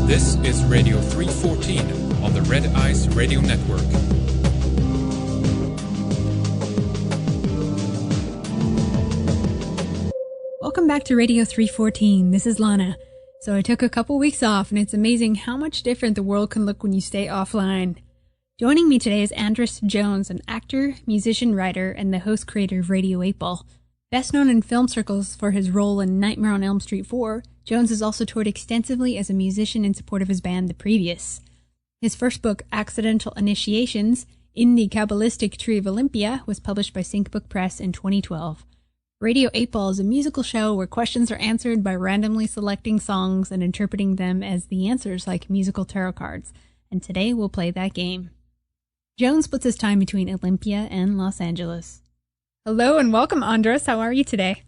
This is Radio 314 on the Red Ice Radio Network. Welcome back to Radio 314. This is Lana. So I took a couple weeks off, and it's amazing how much different the world can look when you stay offline. Joining me today is Andras Jones, an actor, musician, writer, and the host-creator of Radio 8 Ball. Best known in film circles for his role in Nightmare on Elm Street 4, Jones has also toured extensively as a musician in support of his band The Previous. His first book, Accidental Initiations, In the Kabbalistic Tree of Olympia, was published by Sync Book Press in 2012. Radio 8 Ball is a musical show where questions are answered by randomly selecting songs and interpreting them as the answers like musical tarot cards. And today we'll play that game. Jones splits his time between Olympia and Los Angeles. Hello and welcome, Andras. How are you today?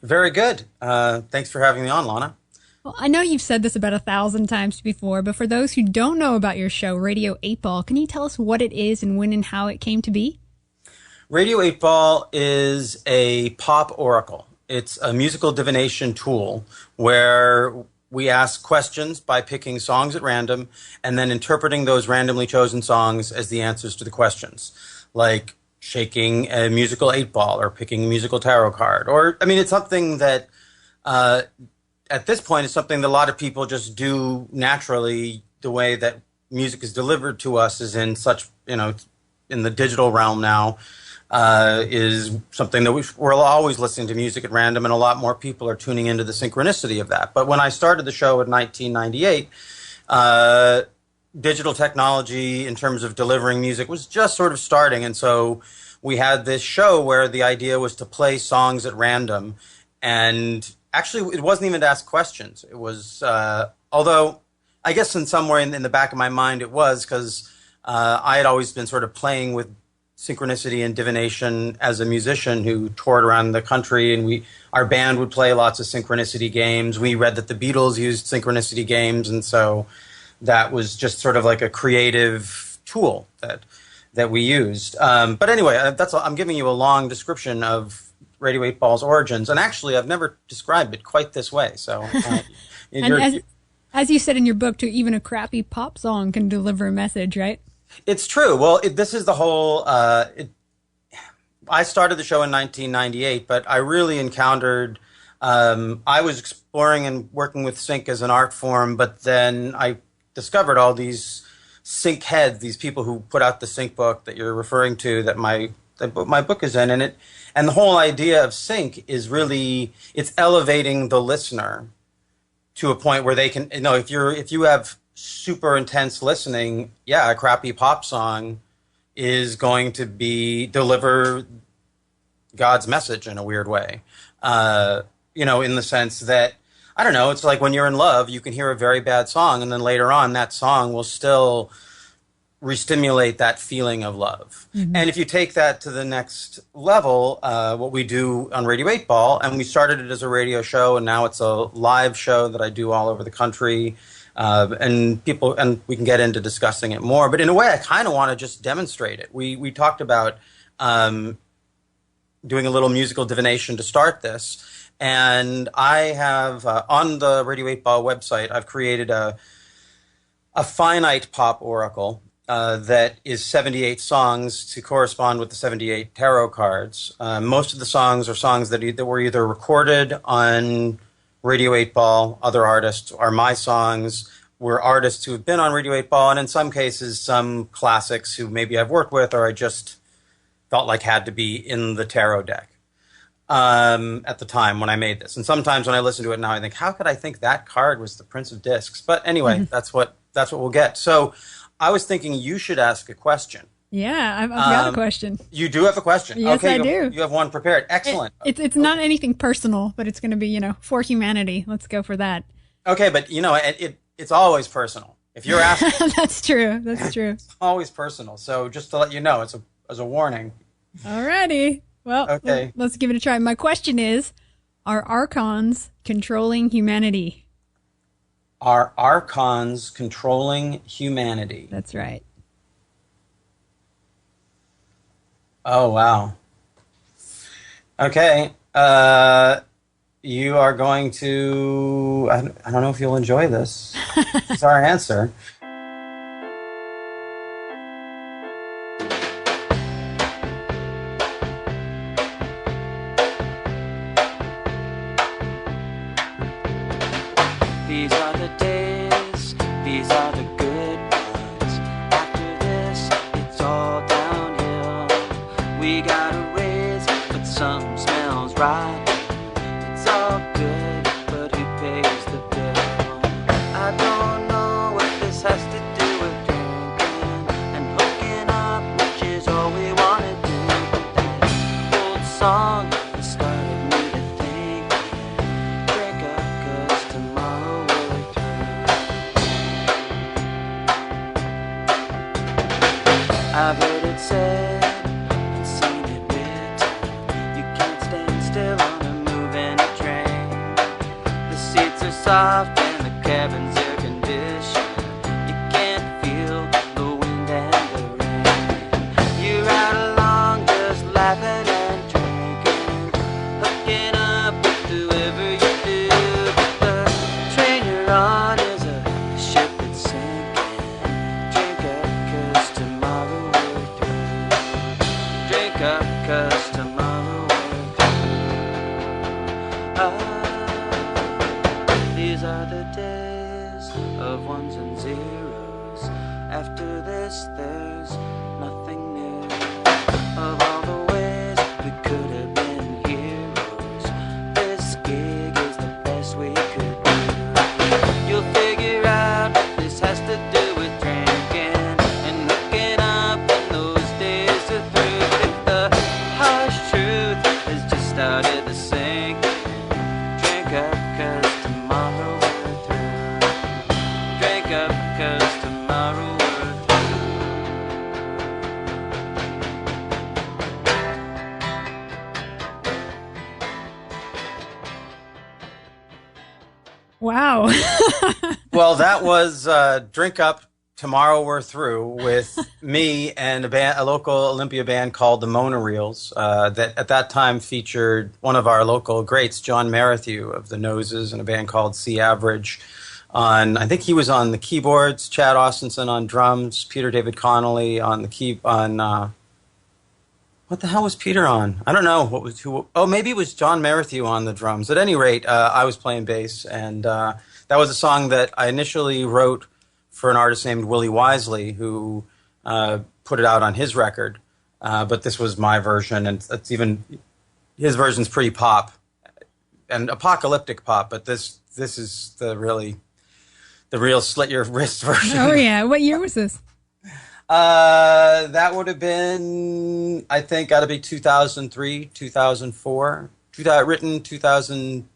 Very good. Thanks for having me on, Lana. Well, I know you've said this about 1,000 times before, but for those who don't know about your show, Radio 8 Ball, can you tell us what it is and when and how it came to be? Radio 8 Ball is a pop oracle. It's a musical divination tool where we ask questions by picking songs at random and then interpreting those randomly chosen songs as the answers to the questions, like shaking a musical 8-ball or picking a musical tarot card. Or, I mean, it's something that, at this point, is something that a lot of people just do naturally. The way that music is delivered to us is in such, in the digital realm now. Is something that we're always listening to music at random, and a lot more people are tuning into the synchronicity of that. But when I started the show in 1998, digital technology in terms of delivering music was just sort of starting, and so we had this show where the idea was to play songs at random, and actually it wasn't even to ask questions. It was, although I guess in some way in the back of my mind it was, because I had always been sort of playing with synchronicity and divination as a musician who toured around the country, and our band would play lots of synchronicity games. We read that the Beatles used synchronicity games, and so that was just sort of like a creative tool that we used. But anyway, I'm giving you a long description of Radio 8 Ball's origins, and actually I've never described it quite this way. So, as you said in your book, too, even a crappy pop song can deliver a message, right? It's true. Well, this is the whole... I started the show in 1998, but I really encountered... I was exploring and working with sync as an art form, but then I discovered all these sync heads, these people who put out the sync book that you're referring to, that my book is in, and the whole idea of sync is really, it's elevating the listener to a point where they can, if you have super intense listening, a crappy pop song is going to deliver God's message in a weird way. In the sense that, I don't know, it's like when you're in love, you can hear a very bad song, and then later on that song will still re-stimulate that feeling of love. Mm-hmm. And if you take that to the next level, what we do on Radio 8 Ball, and we started it as a radio show, and now it's a live show that I do all over the country. And we can get into discussing it more, but in a way I kind of want to just demonstrate it. We talked about doing a little musical divination to start this, and I have on the Radio 8 Ball website I've created a finite pop oracle that is 78 songs to correspond with the 78 tarot cards. Most of the songs are songs that were either recorded on Radio 8 Ball, other artists, or my songs were artists who have been on Radio 8 Ball, and in some cases, some classics who maybe I've worked with or I just felt like had to be in the tarot deck at the time when I made this. And sometimes when I listen to it now, I think, how could I think that card was the Prince of Discs? But anyway, that's what we'll get. So I was thinking you should ask a question. Yeah, I've got a question. You do have a question? Yes, okay, I do. You have one prepared. Excellent. It's not anything personal, but it's going to be, for humanity. Let's go for that. Okay, but, it's always personal. If you're asking... That's true. It's always personal. So just to let you know, it's as a warning. Alrighty. Well, okay. Let's give it a try. My question is, are archons controlling humanity? Are archons controlling humanity? That's right. Oh, wow. Okay. you are going to, I don't know if you'll enjoy this. This is our answer. These are the days, these are the good ones. After this, it's all downhill. We got a raise, but something smells rotten. It's all good, but who pays the bill? I don't know what this has to do with drinking and hooking up, which is all we want to do. But that old song that started me to think, drink up 'cause tomorrow we're through. I've heard it said and seen it written, you can't stand still on a moving train. The seats are soft and the cabin's air conditioned. You can't feel the wind and the rain. You ride along just laughing and drinking, hooking up with whoever you do. But the train you're on is a ship that's sinking. Drink up 'cause tomorrow we're through. Drink up 'cause tomorrow we're through. These are the days of ones and zeros. After this, there's nothing new. Of all the ways we could have been heroes, this gig is the best we could do. You'll figure out what this has to do with drinking and hooking up when those days are through. If the harsh truth has just started to sink in, drink up 'cause tomorrow we're through. Drink up 'cause tomorrow we're through. Wow. Well, that was Drink Up, Tomorrow We're Through with me and a local Olympia band called the Monoreels that at that time featured one of our local greats, John Merrithew of the Noses, and a band called C Average. I think he was on the keyboards, Chad Austinson on drums, Peter David Connolly on what the hell was Peter on? I don't know. Maybe it was John Merrithew on the drums. At any rate, I was playing bass, and that was a song that I initially wrote for an artist named Willie Wisely, who put it out on his record. But this was my version, and his version's pretty pop and apocalyptic pop. But this is the real slit your wrist version. Oh yeah. What year was this? That would have been, I think, got to be 2003, 2004. Written 2000.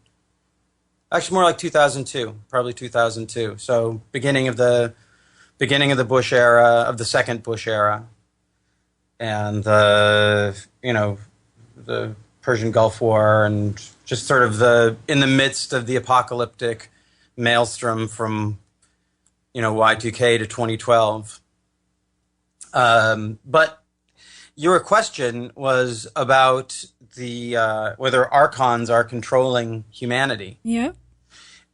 Actually, more like 2002, probably 2002. So beginning of the Bush era, of the second Bush era, and the Persian Gulf War, and just sort of in the midst of the apocalyptic maelstrom from Y2K to 2012. But your question was about whether archons are controlling humanity. Yeah.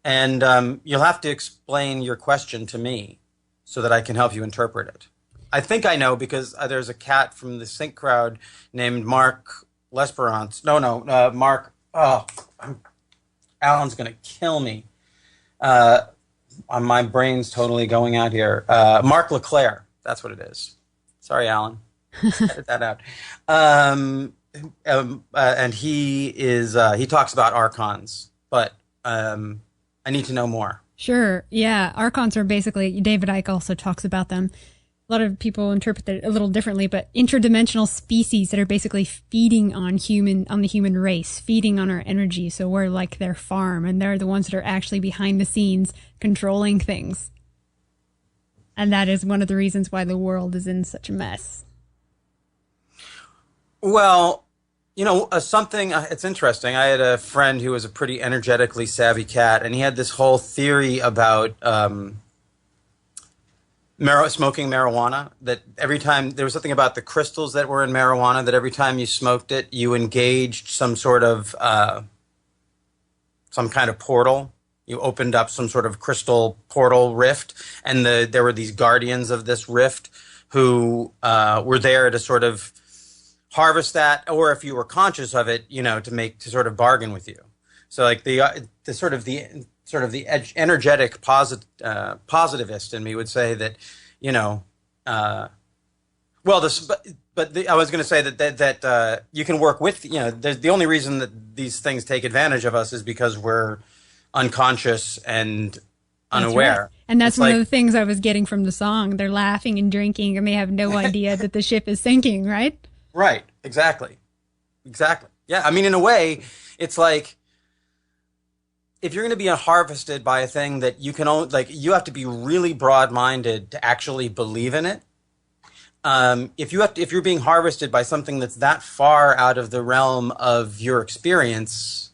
And you'll have to explain your question to me so that I can help you interpret it. I think I know because there's a cat from the Sync crowd named Mark Lesperance. Mark. Oh, Alan's going to kill me. My brain's totally going out here. Mark LeClaire. That's what it is. Sorry, Alan. Edit that out. And he talks about archons, but I need to know more. Sure. Yeah. Archons are basically, David Icke also talks about them. A lot of people interpret it a little differently, but interdimensional species that are basically feeding on the human race, feeding on our energy. So we're like their farm, and they're the ones that are actually behind the scenes controlling things. And that is one of the reasons why the world is in such a mess. Well, it's interesting. I had a friend who was a pretty energetically savvy cat, and he had this whole theory about smoking marijuana, that every time there was something about the crystals that were in marijuana, that every time you smoked it, you engaged some sort of some kind of portal. You opened up some sort of crystal portal rift, and there were these guardians of this rift who were there to sort of harvest that, or if you were conscious of it, to sort of bargain with you. So like the energetic positivist in me would say that, I was going to say that you can work with, the only reason that these things take advantage of us is because we're unconscious and unaware. That's right. And that's one of the things I was getting from the song. They're laughing and drinking and they have no idea that the ship is sinking, right? Right. Exactly. Yeah. I mean, in a way, it's like, if you're going to be harvested by a thing that you can only, you have to be really broad-minded to actually believe in it. If you're being harvested by something that's that far out of the realm of your experience,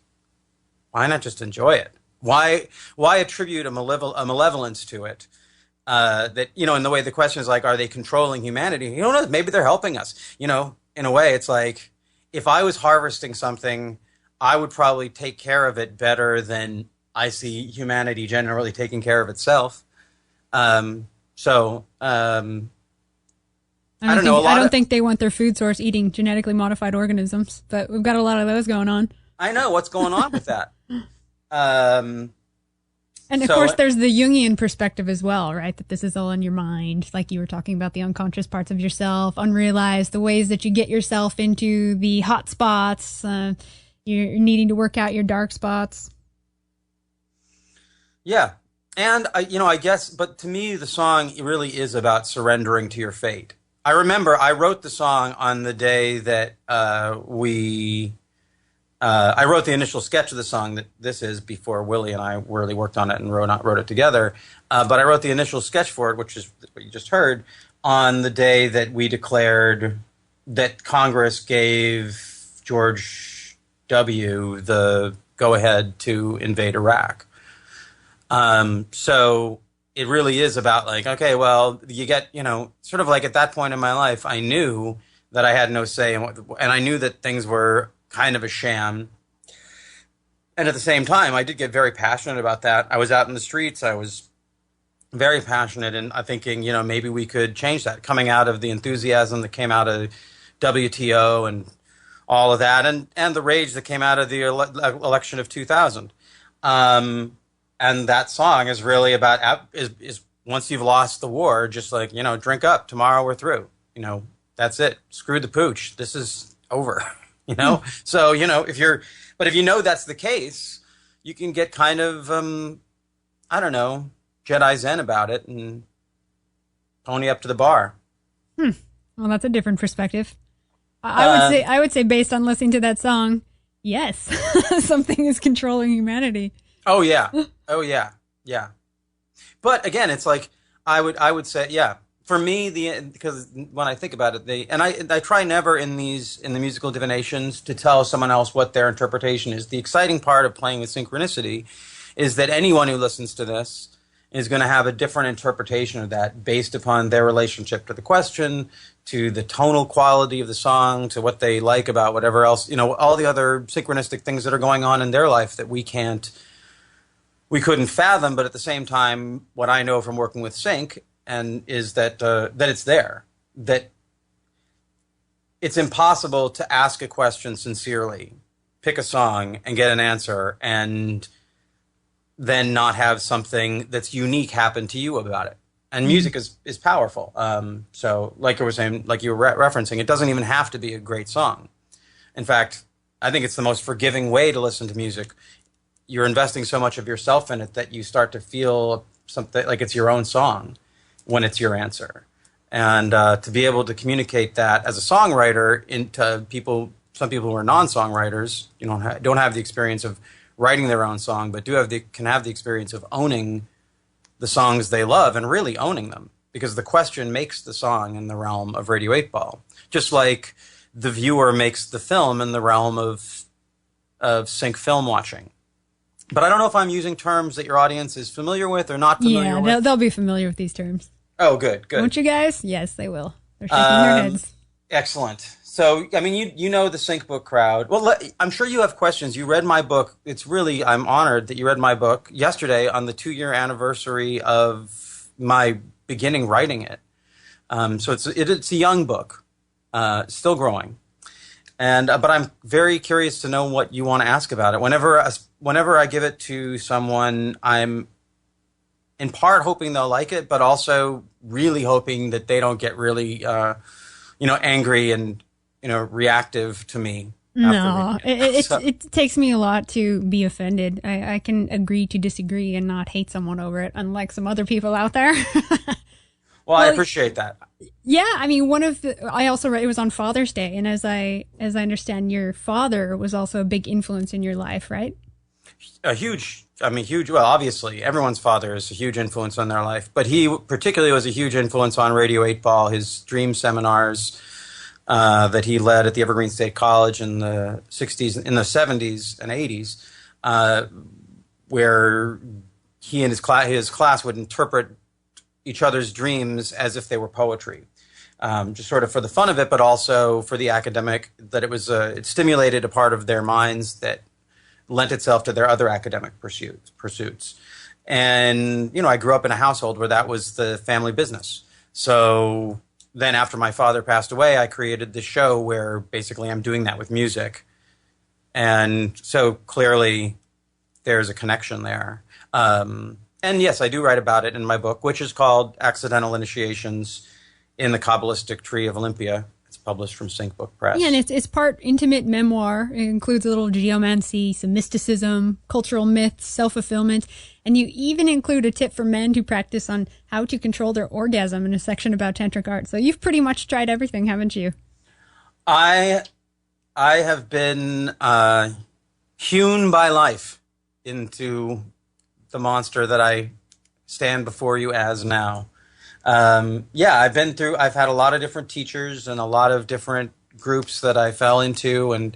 why not just enjoy it? Why attribute a malevolence to it? That, in the way the question is like, are they controlling humanity? You don't know. Maybe they're helping us. In a way, it's like, if I was harvesting something, I would probably take care of it better than I see humanity generally taking care of itself. I don't know. I don't think they want their food source eating genetically modified organisms, but we've got a lot of those going on. I know what's going on with that. And of course, there's the Jungian perspective as well, right? That this is all in your mind, like you were talking about the unconscious parts of yourself, unrealized, the ways that you get yourself into the hot spots. You're needing to work out your dark spots. Yeah. And, I guess, but to me, the song really is about surrendering to your fate. I remember I wrote the song on the day that I wrote the initial sketch of the song that this is before Willie and I really worked on it and wrote it together. But I wrote the initial sketch for it, which is what you just heard, on the day that we declared that Congress gave George W. the go-ahead to invade Iraq. So it really is about like, okay, well, you get, sort of like at that point in my life, I knew that I had no say in and I knew that things were kind of a sham. And at the same time, I did get very passionate about that. I was out in the streets. I was very passionate and thinking, maybe we could change that, coming out of the enthusiasm that came out of WTO and all of that, and the rage that came out of the election of 2000. And that song is really about, is once you've lost the war, just like, drink up, tomorrow we're through. That's it. Screw the pooch. This is over. So, if you know that's the case, you can get kind of, Jedi Zen about it and pony up to the bar. Well, that's a different perspective. I would say based on listening to that song, yes, something is controlling humanity. Oh yeah. Yeah. But again, it's like, I would say, yeah. For me, because when I think about it, I try never in the musical divinations to tell someone else what their interpretation is. The exciting part of playing with synchronicity is that anyone who listens to this is going to have a different interpretation of that based upon their relationship to the question, to the tonal quality of the song, to what they like about whatever else, all the other synchronistic things that are going on in their life that we couldn't fathom. But at the same time, what I know from working with sync and is that it's there, that it's impossible to ask a question sincerely, pick a song and get an answer, and then not have something that's unique happen to you about it. And music is powerful. So like I was saying, like you were referencing, it doesn't even have to be a great song. In fact, I think it's the most forgiving way to listen to music. You're investing so much of yourself in it that you start to feel something like it's your own song when it's your answer. And to be able to communicate that as a songwriter into people, some people who are non-songwriters, don't have the experience of writing their own song, but can have the experience of owning the songs they love and really owning them, because the question makes the song in the realm of Radio 8 Ball, just like the viewer makes the film in the realm of sync film watching. But I don't know if I'm using terms that your audience is familiar with or not familiar with. Yeah, they'll be familiar with these terms. Oh, good. Won't you guys? Yes, they will. They're shaking their heads. Excellent. So, I mean, you know the Sync Book crowd. Well, I'm sure you have questions. You read my book. I'm honored that you read my book yesterday on the 2-year anniversary of my beginning writing it. So it's a young book, still growing. And but I'm very curious to know what you want to ask about it. Whenever I give it to someone, I'm in part hoping they'll like it, but also really hoping that they don't get really, angry and reactive to me. No, it takes me a lot to be offended. I can agree to disagree and not hate someone over it, unlike some other people out there. Well, I appreciate that. Yeah, I mean, I also read it was on Father's Day, and as I understand, your father was also a big influence in your life, right? Huge. Well, obviously, everyone's father is a huge influence on their life, but he particularly was a huge influence on Radio 8 Ball, his dream seminars that he led at the Evergreen State College in the 70s and 80s, where he and his class would interpret each other's dreams as if they were poetry, just sort of for the fun of it, but also for the academic, that it stimulated a part of their minds that lent itself to their other academic pursuits. And, I grew up in a household where that was the family business. So then after my father passed away, I created this show where basically I'm doing that with music. And so clearly there's a connection there. And yes, I do write about it in my book, which is called Accidental Initiations in the Kabbalistic Tree of Olympia. It's published from Sync Book Press. Yeah, and it's part intimate memoir. It includes a little geomancy, some mysticism, cultural myths, self-fulfillment, and you even include a tip for men who practice on how to control their orgasm in a section about tantric art. So you've pretty much tried everything, haven't you? I have been hewn by life into the monster that I stand before you as now. I've had a lot of different teachers and a lot of different groups that I fell into, and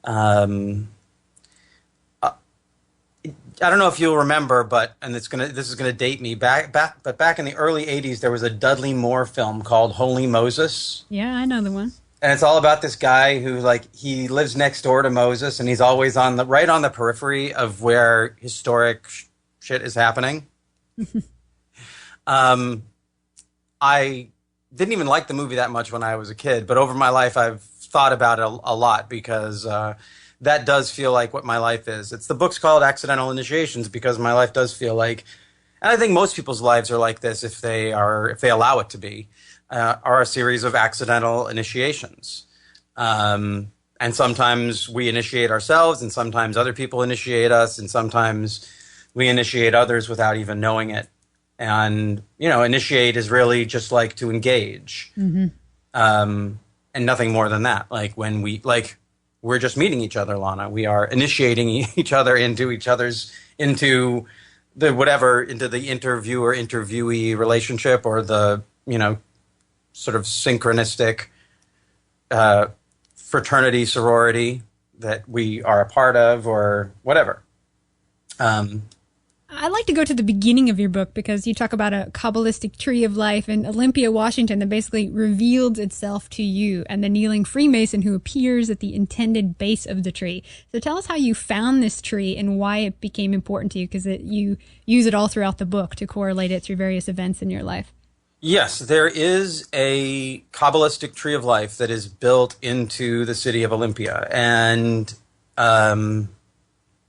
I don't know if you'll remember, this is gonna date me but back in the early 80s, there was a Dudley Moore film called Holy Moses. Yeah, I know the one. And it's all about this guy who, he lives next door to Moses, and he's always right on the periphery of where historic shit is happening. I didn't even like the movie that much when I was a kid, but over my life I've thought about it a lot because that does feel like what my life is. The book's called Accidental Initiations because my life does feel like, and I think most people's lives are like this if they allow it to be, are a series of accidental initiations. And sometimes we initiate ourselves, and sometimes other people initiate us, and sometimes we initiate others without even knowing it. And, initiate is really just like to engage. Mm-hmm. And nothing more than that. We're just meeting each other, Lana. We are initiating each other into the interviewer interviewee relationship, or the, sort of synchronistic fraternity, sorority that we are a part of, or whatever. I'd like to go to the beginning of your book because you talk about a Kabbalistic tree of life in Olympia, Washington that basically revealed itself to you and the kneeling Freemason who appears at the intended base of the tree. So tell us how you found this tree and why it became important to you, because you use it all throughout the book to correlate it through various events in your life. Yes, there is a Kabbalistic tree of life that is built into the city of Olympia. And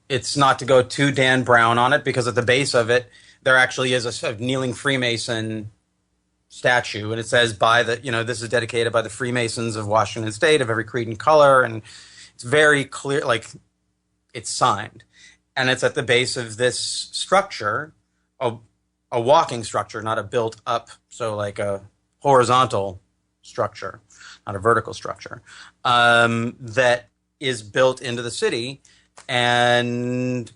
it's not to go too Dan Brown on it, because at the base of it, there actually is a kneeling Freemason statue. And it says this is dedicated by the Freemasons of Washington State of every creed and color. And it's very clear, it's signed. And it's at the base of this structure, a walking structure, not a built up, so like a horizontal structure, not a vertical structure, that is built into the city. And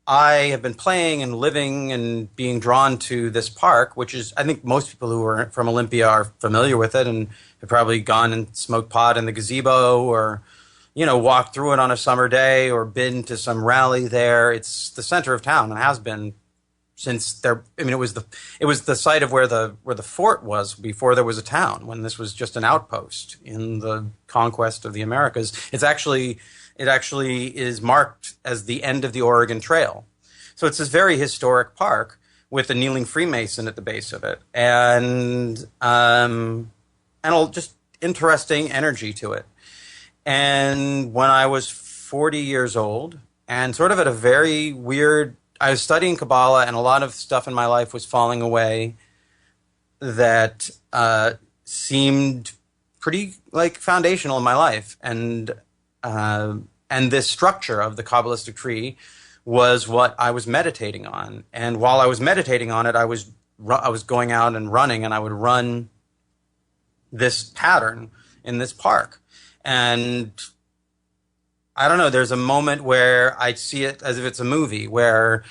I have been playing and living and being drawn to this park, which is, I think most people who are from Olympia are familiar with it and have probably gone and smoked pot in the gazebo, or, walked through it on a summer day, or been to some rally there. It's the center of town and has been since there. I mean, it was the site of where the fort was before there was a town. When this was just an outpost in the conquest of the Americas. It actually is marked as the end of the Oregon Trail. So it's this very historic park with a kneeling Freemason at the base of it, and just interesting energy to it. And when I was 40 years old, and sort of at a very weird, I was studying Kabbalah, and a lot of stuff in my life was falling away that seemed pretty like foundational in my life, and this structure of the Kabbalistic tree was what I was meditating on. And while I was meditating on it, I was going out and running, and I would run this pattern in this park. And I don't know, there's a moment where I see it as if it's a movie, where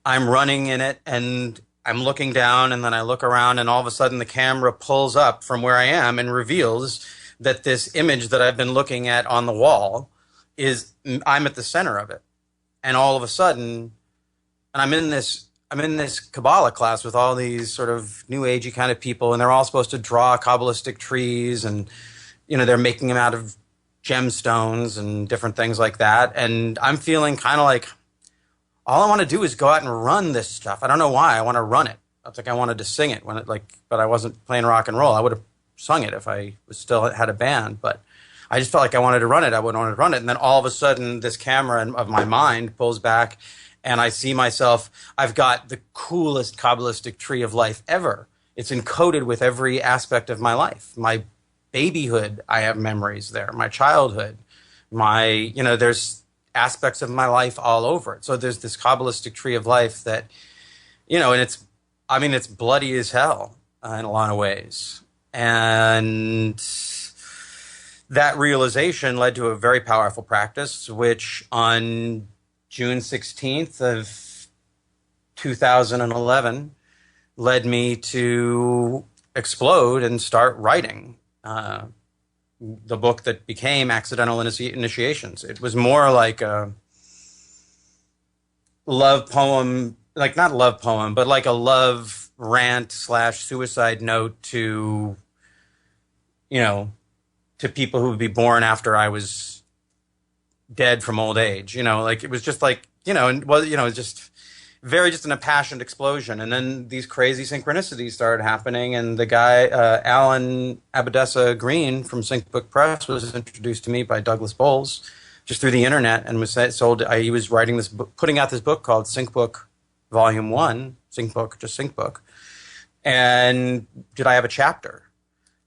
I'm running in it and I'm looking down, and then I look around, and all of a sudden the camera pulls up from where I am and reveals that this image that I've been looking at on the wall I'm at the center of it. And all of a sudden, and I'm in this Kabbalah class with all these sort of new agey kind of people, and they're all supposed to draw Kabbalistic trees, and they're making them out of gemstones and different things like that. And I'm feeling kind of like all I want to do is go out and run this stuff. I don't know why I want to run it. It's like I wanted to sing it but I wasn't playing rock and roll. I would have sung it if I still had a band, but I just felt like I wanted to run it. I would want to run it. And then all of a sudden, this camera of my mind pulls back, and I see myself. I've got the coolest Kabbalistic tree of life ever. It's encoded with every aspect of my life. My babyhood, I have memories there. My childhood, there's aspects of my life all over it. So there's this Kabbalistic tree of life that, and it's bloody as hell in a lot of ways. And that realization led to a very powerful practice, which on June 16th of 2011 led me to explode and start writing the book that became Accidental Initiations. It was more like a love poem, like not love poem, but like a love rant / suicide note to people who would be born after I was dead from old age. It was just like, just just an impassioned explosion. And then these crazy synchronicities started happening. And the guy, Alan Abadessa Green from Sync Book Press, was introduced to me by Douglas Bowles just through the internet, and was sold. He was writing this book, putting out this book called Sync Book Volume 1, Sync Book, just Sync Book. And did I have a chapter?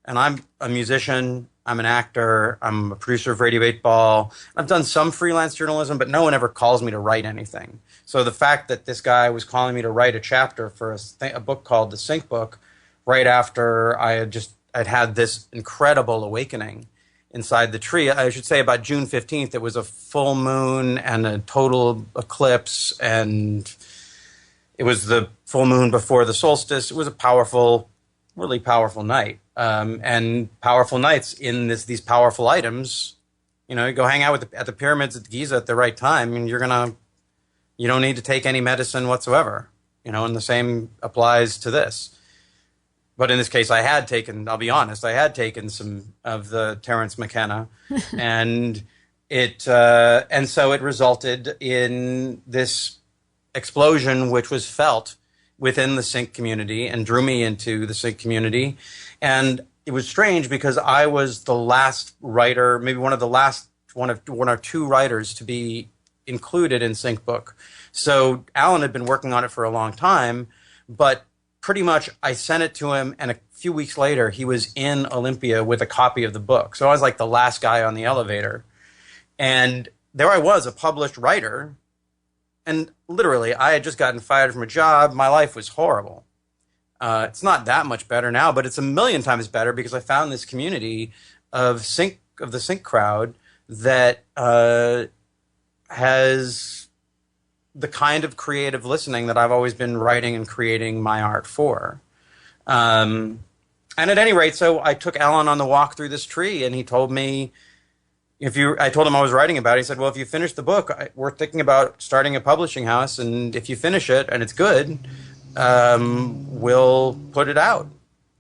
And I'm a musician, I'm an actor, I'm a producer of Radio 8 Ball. I've done some freelance journalism, but no one ever calls me to write anything. So the fact that this guy was calling me to write a chapter for a book called The Sync Book right after I'd had this incredible awakening inside the tree. I should say about June 15th, it was a full moon and a total eclipse, and it was the full moon before the solstice. It was a powerful, really powerful night. And powerful nights in these powerful items, you go hang out at the pyramids at Giza at the right time, and you don't need to take any medicine whatsoever, and the same applies to this. But in this case, I'll be honest, I had taken some of the Terence McKenna, and so it resulted in this explosion, which was felt within the Sync community and drew me into the Sync community. And it was strange because I was the last writer, maybe one or two writers to be included in Sync Book. So Alan had been working on it for a long time, but pretty much I sent it to him, and a few weeks later he was in Olympia with a copy of the book. So I was like the last guy on the elevator. And there I was, a published writer, and literally I had just gotten fired from a job. My life was horrible. It's not that much better now, but it's a million times better because I found this community of the Sync crowd that has the kind of creative listening that I've always been writing and creating my art for. And at any rate, so I took Alan on the walk through this tree, and he told me, I told him I was writing about it. He said, well, if you finish the book, we're thinking about starting a publishing house. And if you finish it and it's good, we'll put it out.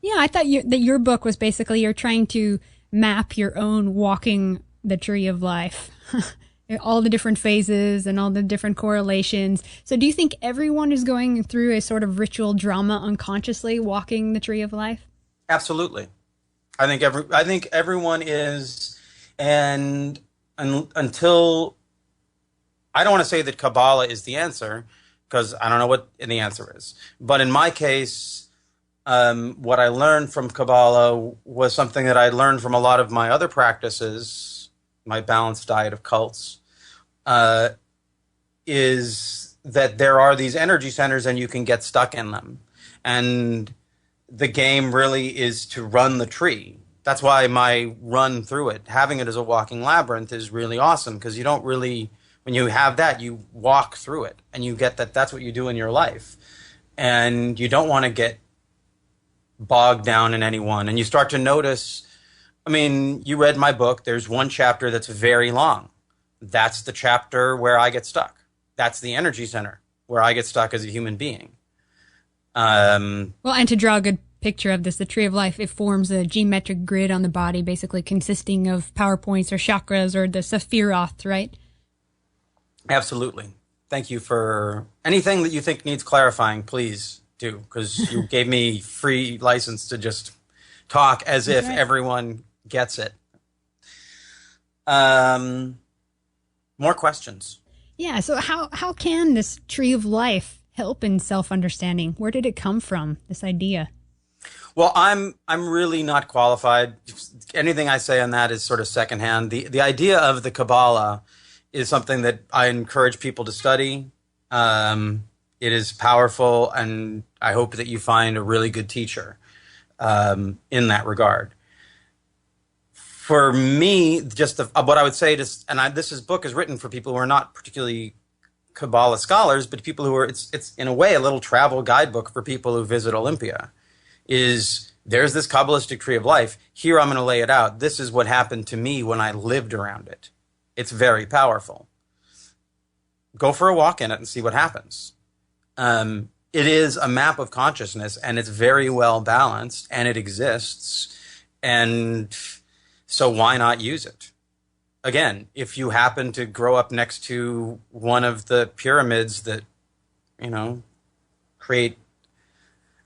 Yeah, I thought that your book was basically you're trying to map your own walking the tree of life, all the different phases and all the different correlations. So do you think everyone is going through a sort of ritual drama unconsciously walking the tree of life? Absolutely. I think everyone is, until I don't want to say that Kabbalah is the answer, because I don't know what the answer is. But in my case, what I learned from Kabbalah was something that I learned from a lot of my other practices, my balanced diet of cults, is that there are these energy centers and you can get stuck in them. And the game really is to run the tree. That's why my run through it, having it as a walking labyrinth, is really awesome, because you don't really, when you have that, you walk through it and you get that that's what you do in your life. And you don't want to get bogged down in any one. And you start to notice, I mean, you read my book, there's one chapter that's very long. That's the chapter where I get stuck. That's the energy center where I get stuck as a human being. Well, and to draw a good picture of this, the tree of life, it forms a geometric grid on the body, basically consisting of power points or chakras or the sephiroth, right? Absolutely. Thank you for anything that you think needs clarifying, please do, because you gave me free license to just talk as if everyone gets it. More questions? Yeah, so how can this tree of life help in self-understanding? Where did it come from, this idea? Well, I'm really not qualified. Anything I say on that is sort of secondhand. The idea of the Kabbalah is something that I encourage people to study. It is powerful, and I hope that you find a really good teacher in that regard. For me, just what I would say, this book is written for people who are not particularly Kabbalah scholars, but people who are, it's in a way a little travel guidebook for people who visit Olympia. There's this Kabbalistic tree of life. Here I'm going to lay it out. This is what happened to me when I lived around it. It's very powerful. Go for a walk in it and see what happens. It is a map of consciousness, and it's very well balanced, and it exists. And so why not use it? Again, if you happen to grow up next to one of the pyramids that, create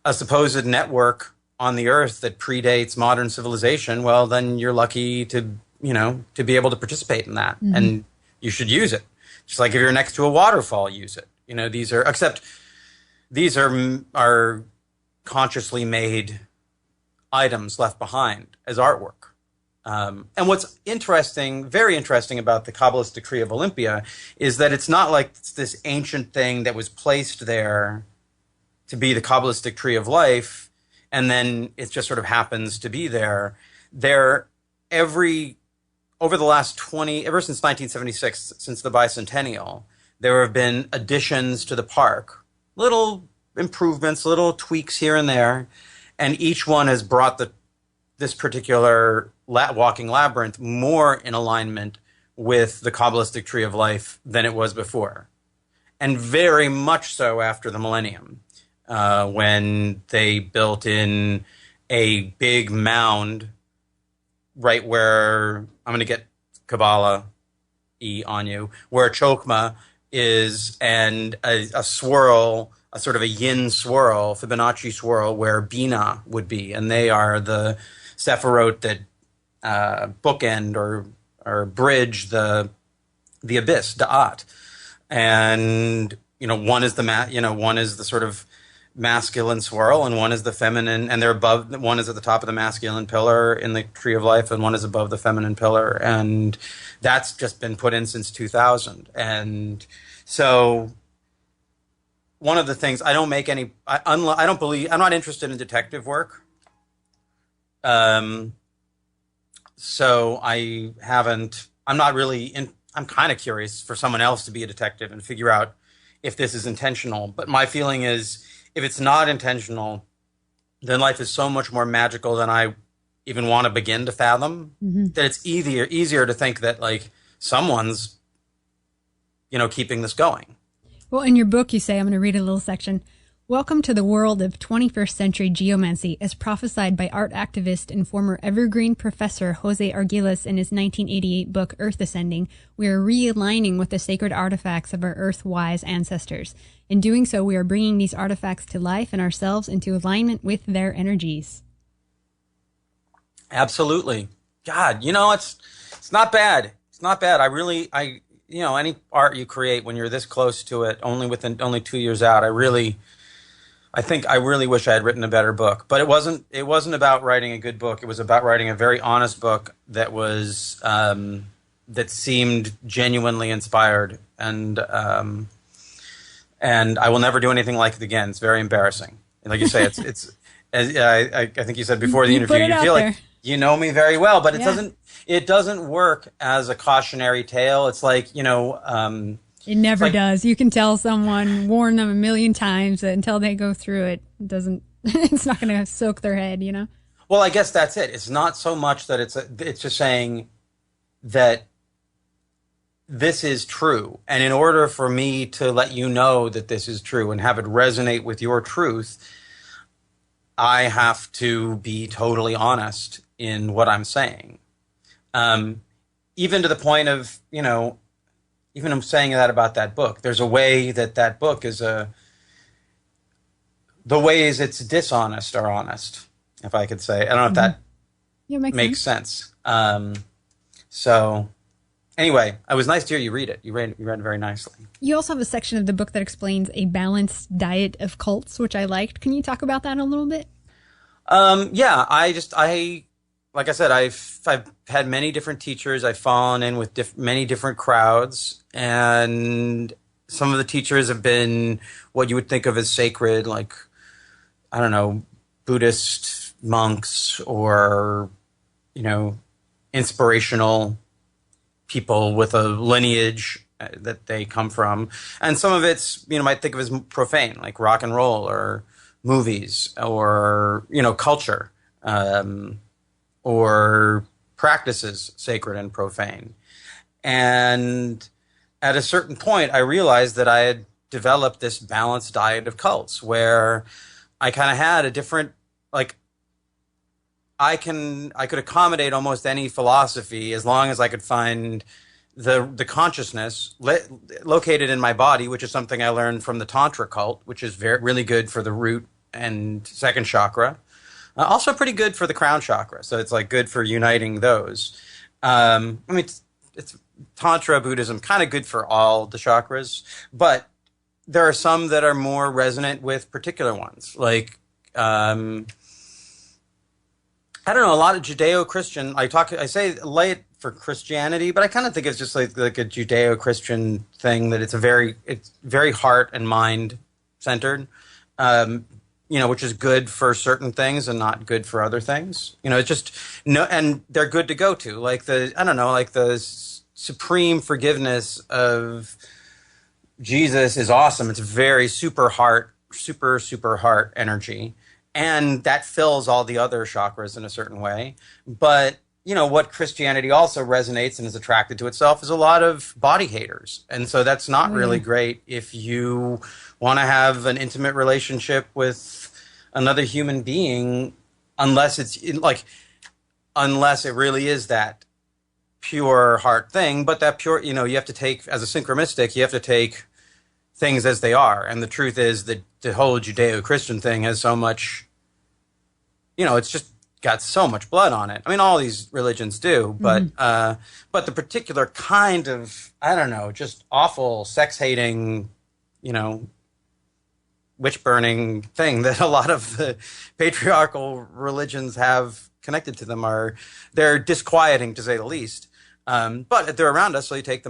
a supposed network on the earth that predates modern civilization, well, then you're lucky to be able to participate in that. Mm-hmm. And you should use it. Just like if you're next to a waterfall, use it. These are consciously made items left behind as artwork. And what's very interesting about the Kabbalistic Tree of Olympia is that it's not like it's this ancient thing that was placed there to be the Kabbalistic Tree of Life, and then it just sort of happens to be there. Over the last ever since 1976, since the bicentennial, there have been additions to the park, little improvements, little tweaks here and there, and each one has brought this particular walking labyrinth more in alignment with the Kabbalistic Tree of Life than it was before. And very much so after the millennium, when they built in a big mound right where, I'm going to get Kabbalah-y on you, where Chokmah is, and a swirl, a sort of a yin swirl, Fibonacci swirl, where Bina would be. And they are the Sephirot that bookend or bridge the abyss, Da'at. And, one is the sort of masculine swirl, and one is the feminine, and they're above, one is at the top of the masculine pillar in the Tree of Life, and one is above the feminine pillar. And that's just been put in since 2000. And so one of the things, I'm not interested in detective work. So I'm kind of curious for someone else to be a detective and figure out if this is intentional. But my feeling is, if it's not intentional, then life is so much more magical than I even want to begin to fathom. That it's easier to think that like someone's, keeping this going. Well, in your book, you say, I'm going to read a little section. Welcome to the world of 21st century geomancy, as prophesied by art activist and former Evergreen professor Jose Arguelles in his 1988 book, Earth Ascending. We are realigning with the sacred artifacts of our Earth-wise ancestors. In doing so, we are bringing these artifacts to life and ourselves into alignment with their energies. Absolutely. God, it's not bad. It's not bad. Any art you create when you're this close to it, only 2 years out, I think I really wish I had written a better book. But it wasn't about writing a good book. It was about writing a very honest book that was that seemed genuinely inspired, and I will never do anything like it again. It's very embarrassing. And like you say, it's I think you said before the interview, you feel like you know me very well, but it doesn't work as a cautionary tale. It's like, it never does. You can tell someone, warn them a million times, that until they go through it, it's not going to soak their head, Well, I guess that's it. It's not so much that it's just saying that this is true. And in order for me to let you know that this is true and have it resonate with your truth, I have to be totally honest in what I'm saying. Even to the point of, even I'm saying that about that book. There's a way that book is the ways it's dishonest are honest, if I could say. I don't know if that makes sense. So anyway, it was nice to hear you read it. You read it very nicely. You also have a section of the book that explains a balanced diet of cults, which I liked. Can you talk about that a little bit? Like I said, I've had many different teachers. I've fallen in with many different crowds, and some of the teachers have been what you would think of as sacred, like, I don't know, Buddhist monks or, inspirational people with a lineage that they come from. And some of it's, might think of as profane, like rock and roll or movies or, culture. Or practices sacred and profane. And at a certain point, I realized that I had developed this balanced diet of cults where I kind of had a different, like, I could accommodate almost any philosophy as long as I could find the consciousness located in my body, which is something I learned from the Tantra cult, which is really good for the root and second chakra. Also pretty good for the crown chakra, so it's like good for uniting those. It's Tantra Buddhism, kind of good for all the chakras, but there are some that are more resonant with particular ones. Like, I don't know, a lot of Judeo-Christian. I say light for Christianity, but I kind of think it's just like a Judeo-Christian thing, that it's very heart and mind centered. Which is good for certain things and not good for other things. It's just and they're good to go to. Like the supreme forgiveness of Jesus is awesome. It's very super heart energy, and that fills all the other chakras in a certain way. But what Christianity also resonates and is attracted to itself is a lot of body haters, and so that's not really great if you want to have an intimate relationship with another human being, unless it really is that pure heart thing. But that pure, you have to take, as a synchromistic, you have to take things as they are. And the truth is that the whole Judeo-Christian thing has so much, it's just got so much blood on it. I mean, all these religions do, but the particular kind of, I don't know, just awful sex-hating, witch-burning thing that a lot of the patriarchal religions have connected to them they're disquieting, to say the least. But they're around us, so you take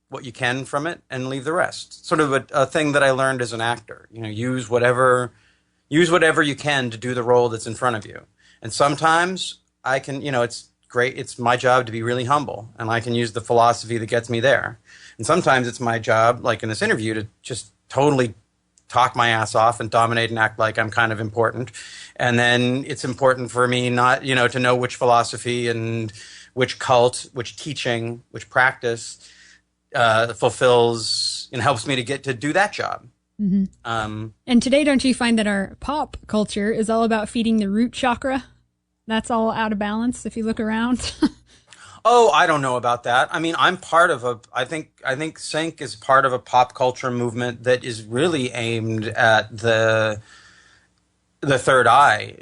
what you can from it and leave the rest. Sort of a thing that I learned as an actor. Use whatever you can to do the role that's in front of you. And sometimes I can, it's great. It's my job to be really humble, and I can use the philosophy that gets me there. And sometimes it's my job, like in this interview, to just totally talk my ass off and dominate and act like I'm kind of important. And then it's important for me not, to know which philosophy and which cult, which teaching, which practice fulfills and helps me to get to do that job. And today, don't you find that our pop culture is all about feeding the root chakra? That's all out of balance if you look around. Oh, I don't know about that. I mean, I'm part of I think Sync is part of a pop culture movement that is really aimed at the third eye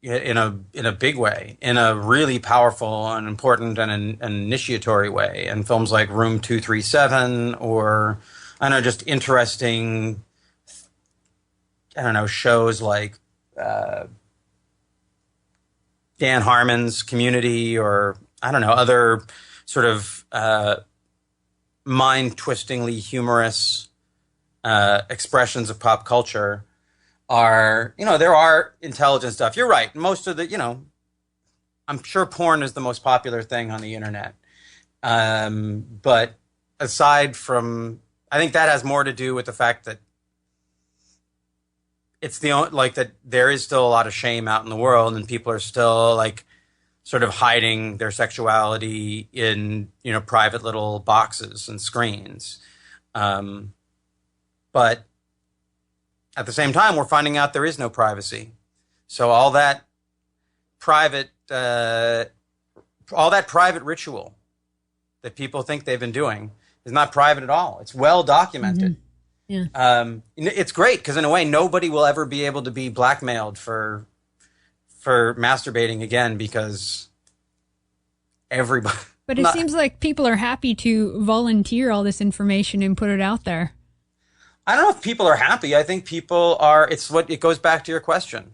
in a big way, in a really powerful and important and an initiatory way. And films like Room 237, or I don't know, just interesting, shows like Dan Harmon's Community, or other sort of mind-twistingly humorous expressions of pop culture are, there are intelligent stuff. You're right. Most of the, I'm sure porn is the most popular thing on the internet. But aside from, I think that has more to do with the fact that it's that there is still a lot of shame out in the world, and people are still sort of hiding their sexuality in, private little boxes and screens. But at the same time, we're finding out there is no privacy. So all that private ritual that people think they've been doing is not private at all. It's well documented. Yeah. It's great because in a way, nobody will ever be able to be blackmailed for masturbating again, because everybody. But it seems like people are happy to volunteer all this information and put it out there. I don't know if people are happy. I think people are. It goes back to your question.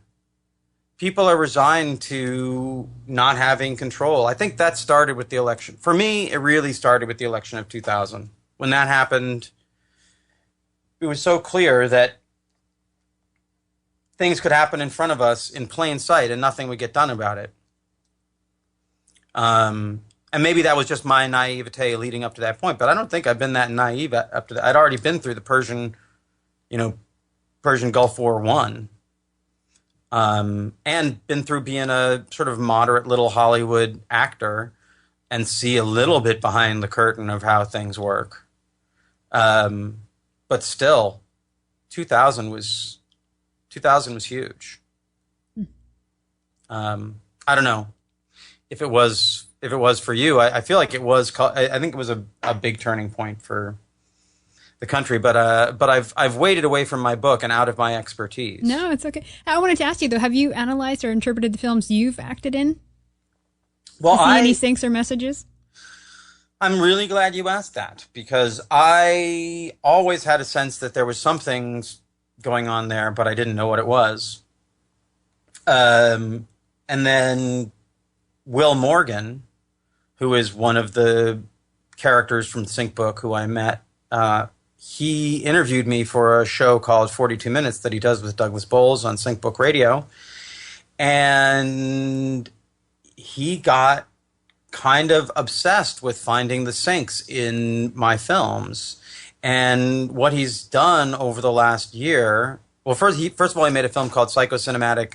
People are resigned to not having control. I think that started with the election. For me, it really started with the election of 2000. When that happened, it was so clear that things could happen in front of us in plain sight and nothing would get done about it. And maybe that was just my naivete leading up to that point, but I don't think I've been that naive up to that. I'd already been through the Persian Gulf War I, and been through being a sort of moderate little Hollywood actor and see a little bit behind the curtain of how things work. But still, 2000 was huge. I don't know if it was for you. I feel like it was. I think it was a big turning point for the country. But I've waded away from my book and out of my expertise. No, it's okay. I wanted to ask you though: have you analyzed or interpreted the films you've acted in? Well, any syncs or messages? I'm really glad you asked that, because I always had a sense that there was something going on there, but I didn't know what it was. And then Will Morgan, who is one of the characters from the Sync book who I met, he interviewed me for a show called 42 Minutes that he does with Douglas Bowles on Sync Book Radio. And he got kind of obsessed with finding the syncs in my films. And what he's done over the last year, well, first of all, he made a film called Psychocinematic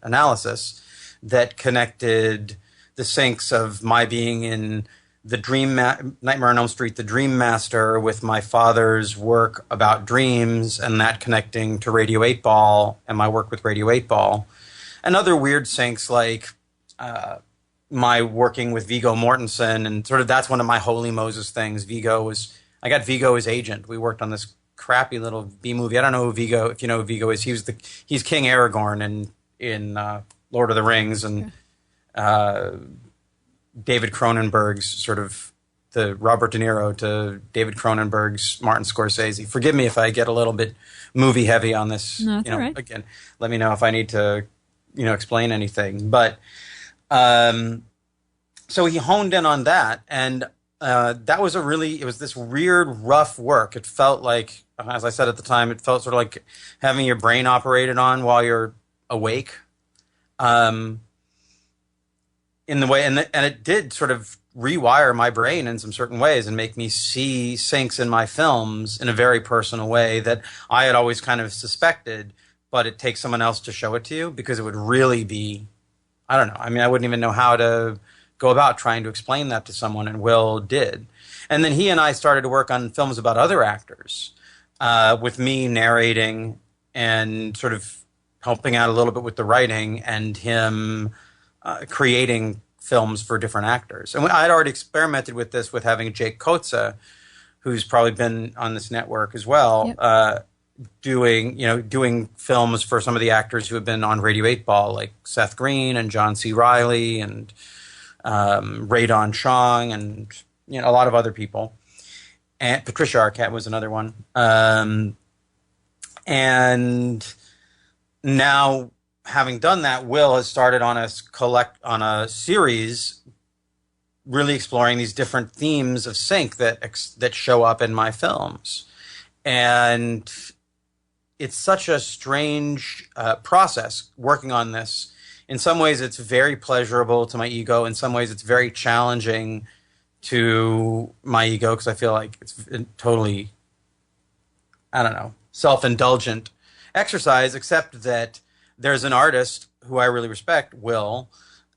Analysis that connected the syncs of my being in Nightmare on Elm Street, The Dream Master, with my father's work about dreams, and that connecting to Radio 8 Ball and my work with Radio 8 Ball. And other weird syncs like my working with Viggo Mortensen, and sort of that's one of my Holy Moses things. I got Viggo as agent. We worked on this crappy little B movie. I don't know who Viggo, if you know who Viggo is. He's King Aragorn in Lord of the Rings, and David Cronenberg's sort of the Robert De Niro to David Cronenberg's Martin Scorsese. Forgive me if I get a little bit movie heavy on this. No, it's all right. Again, let me know if I need to, explain anything. But so he honed in on that, and that was it was this weird, rough work. It felt like, as I said at the time, it felt sort of like having your brain operated on while you're awake. In the way, and it did sort of rewire my brain in some certain ways and make me see syncs in my films in a very personal way that I had always kind of suspected, but it takes someone else to show it to you, because it would really be, I don't know. I mean, I wouldn't even know how to go about trying to explain that to someone, and Will did. And then he and I started to work on films about other actors, with me narrating and sort of helping out a little bit with the writing, and him creating films for different actors. And I'd already experimented with this with having Jake Kotza, who's probably been on this network as well, doing films for some of the actors who have been on Radio 8 Ball, like Seth Green and John C. Reilly and Radon Chong, and a lot of other people. And Patricia Arquette was another one. And now, having done that, Will has started on a series, really exploring these different themes of sync that show up in my films. And it's such a strange process working on this. In some ways, it's very pleasurable to my ego. In some ways, it's very challenging to my ego, because I feel like it's totally, I don't know, self-indulgent exercise, except that there's an artist who I really respect, Will,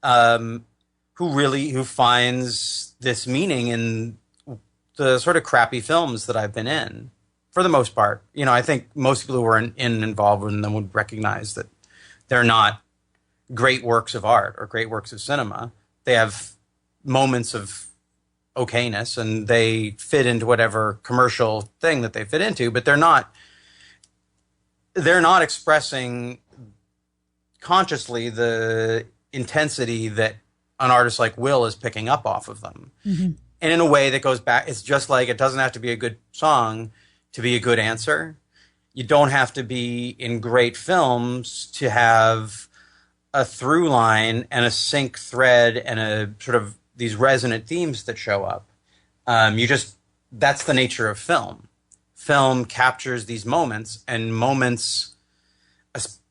who finds this meaning in the sort of crappy films that I've been in, for the most part. I think most people who were involved in them would recognize that they're not great works of art or great works of cinema. They have moments of okayness, and they fit into whatever commercial thing that they fit into, but they're not expressing consciously the intensity that an artist like Will is picking up off of them. Mm-hmm. And in a way that goes back, it's just like, it doesn't have to be a good song to be a good answer. You don't have to be in great films to have a through line and a sync thread and a sort of these resonant themes that show up. That's the nature of film. Film captures these moments, and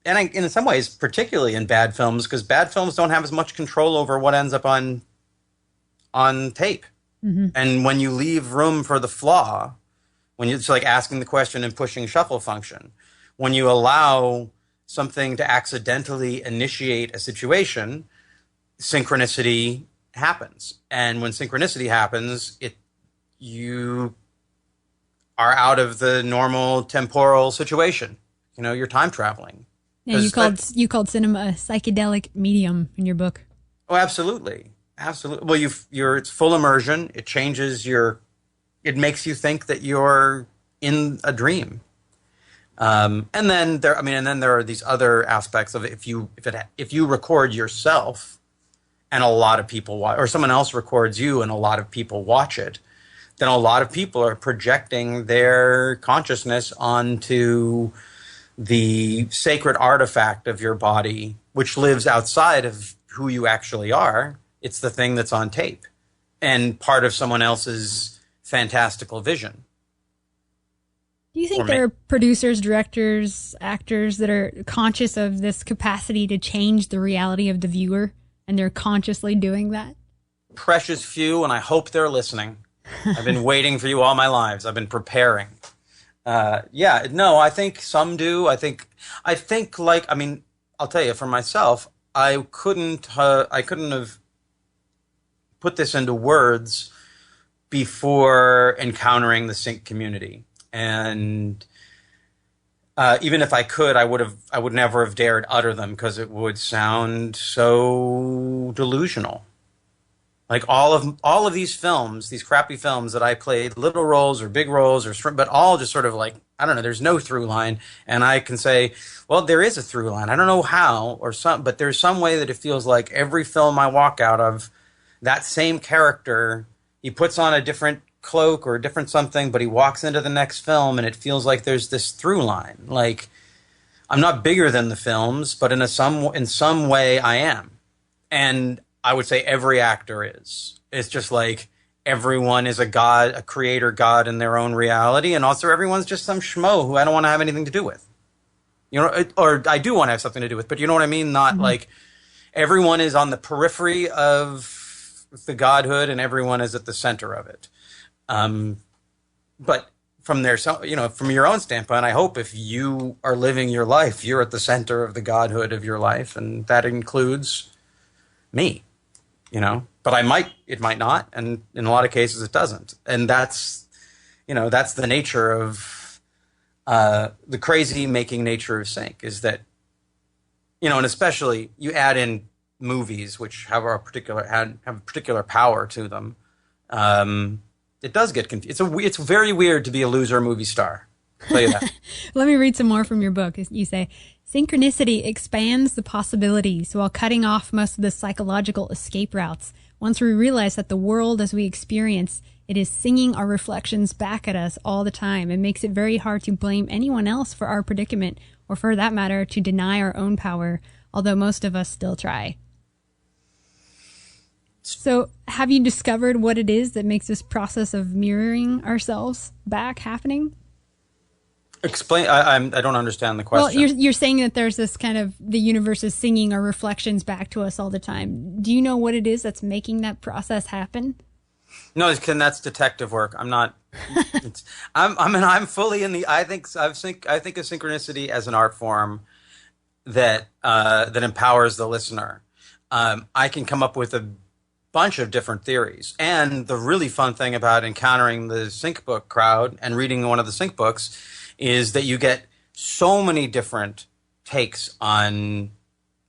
in some ways, particularly in bad films, because bad films don't have as much control over what ends up on tape. Mm-hmm. And when you leave room for the flaw, when it's like asking the question and pushing shuffle function, when you allow something to accidentally initiate a situation, synchronicity happens. And when synchronicity happens, you are out of the normal temporal situation. You're time traveling. Yeah, you called cinema a psychedelic medium in your book. Oh, absolutely. Absolutely. Well, it's full immersion. It changes it makes you think that you're in a dream. And then there are these other aspects of it. If you record yourself and a lot of people watch, or someone else records you and a lot of people watch it, then a lot of people are projecting their consciousness onto the sacred artifact of your body, which lives outside of who you actually are. It's the thing that's on tape and part of someone else's fantastical vision. Do you think there are producers, directors, actors that are conscious of this capacity to change the reality of the viewer, and they're consciously doing that? Precious few, and I hope they're listening. I've been waiting for you all my lives. I've been preparing. I think some do. I think I'll tell you, for myself, I couldn't have put this into words before encountering the sync community. And even if I could, I would never have dared utter them, because it would sound so delusional. Like all of these films, these crappy films that I played little roles or big roles, but all just sort of like, I don't know, there's no through line. And I can say, well, there is a through line. I don't know how but there's some way that it feels like every film I walk out of, that same character, he puts on a different cloak or a different something, but he walks into the next film and it feels like there's this through line. Like, I'm not bigger than the films, but in some way I am. And I would say every actor is. It's just like everyone is a god, a creator god in their own reality, and also everyone's just some schmo who I don't want to have anything to do with. Or I do want to have something to do with, but you know what I mean? Not like everyone is on the periphery of the godhood and everyone is at the center of it. But from their, from your own standpoint, I hope if you are living your life, you're at the center of the godhood of your life, and that includes me, But it might not, and in a lot of cases it doesn't, and that's the nature of the crazy making nature of sync is that, and especially you add in movies which have a particular power to them. It does get confused. It's very weird to be a loser movie star. I'll tell you that. Let me read some more from your book. You say, synchronicity expands the possibilities while cutting off most of the psychological escape routes. Once we realize that the world as we experience it is singing our reflections back at us all the time, it makes it very hard to blame anyone else for our predicament, or for that matter, to deny our own power, although most of us still try. So have you discovered what it is that makes this process of mirroring ourselves back happening? Explain. I don't understand the question. Well, you're saying that there's this kind of, the universe is singing our reflections back to us all the time. Do you know what it is that's making that process happen? No, that's detective work. I'm not. I'm fully in the. I think of synchronicity as an art form that empowers the listener. I can come up with a bunch of different theories, and the really fun thing about encountering the sync book crowd and reading one of the sync books is that you get so many different takes on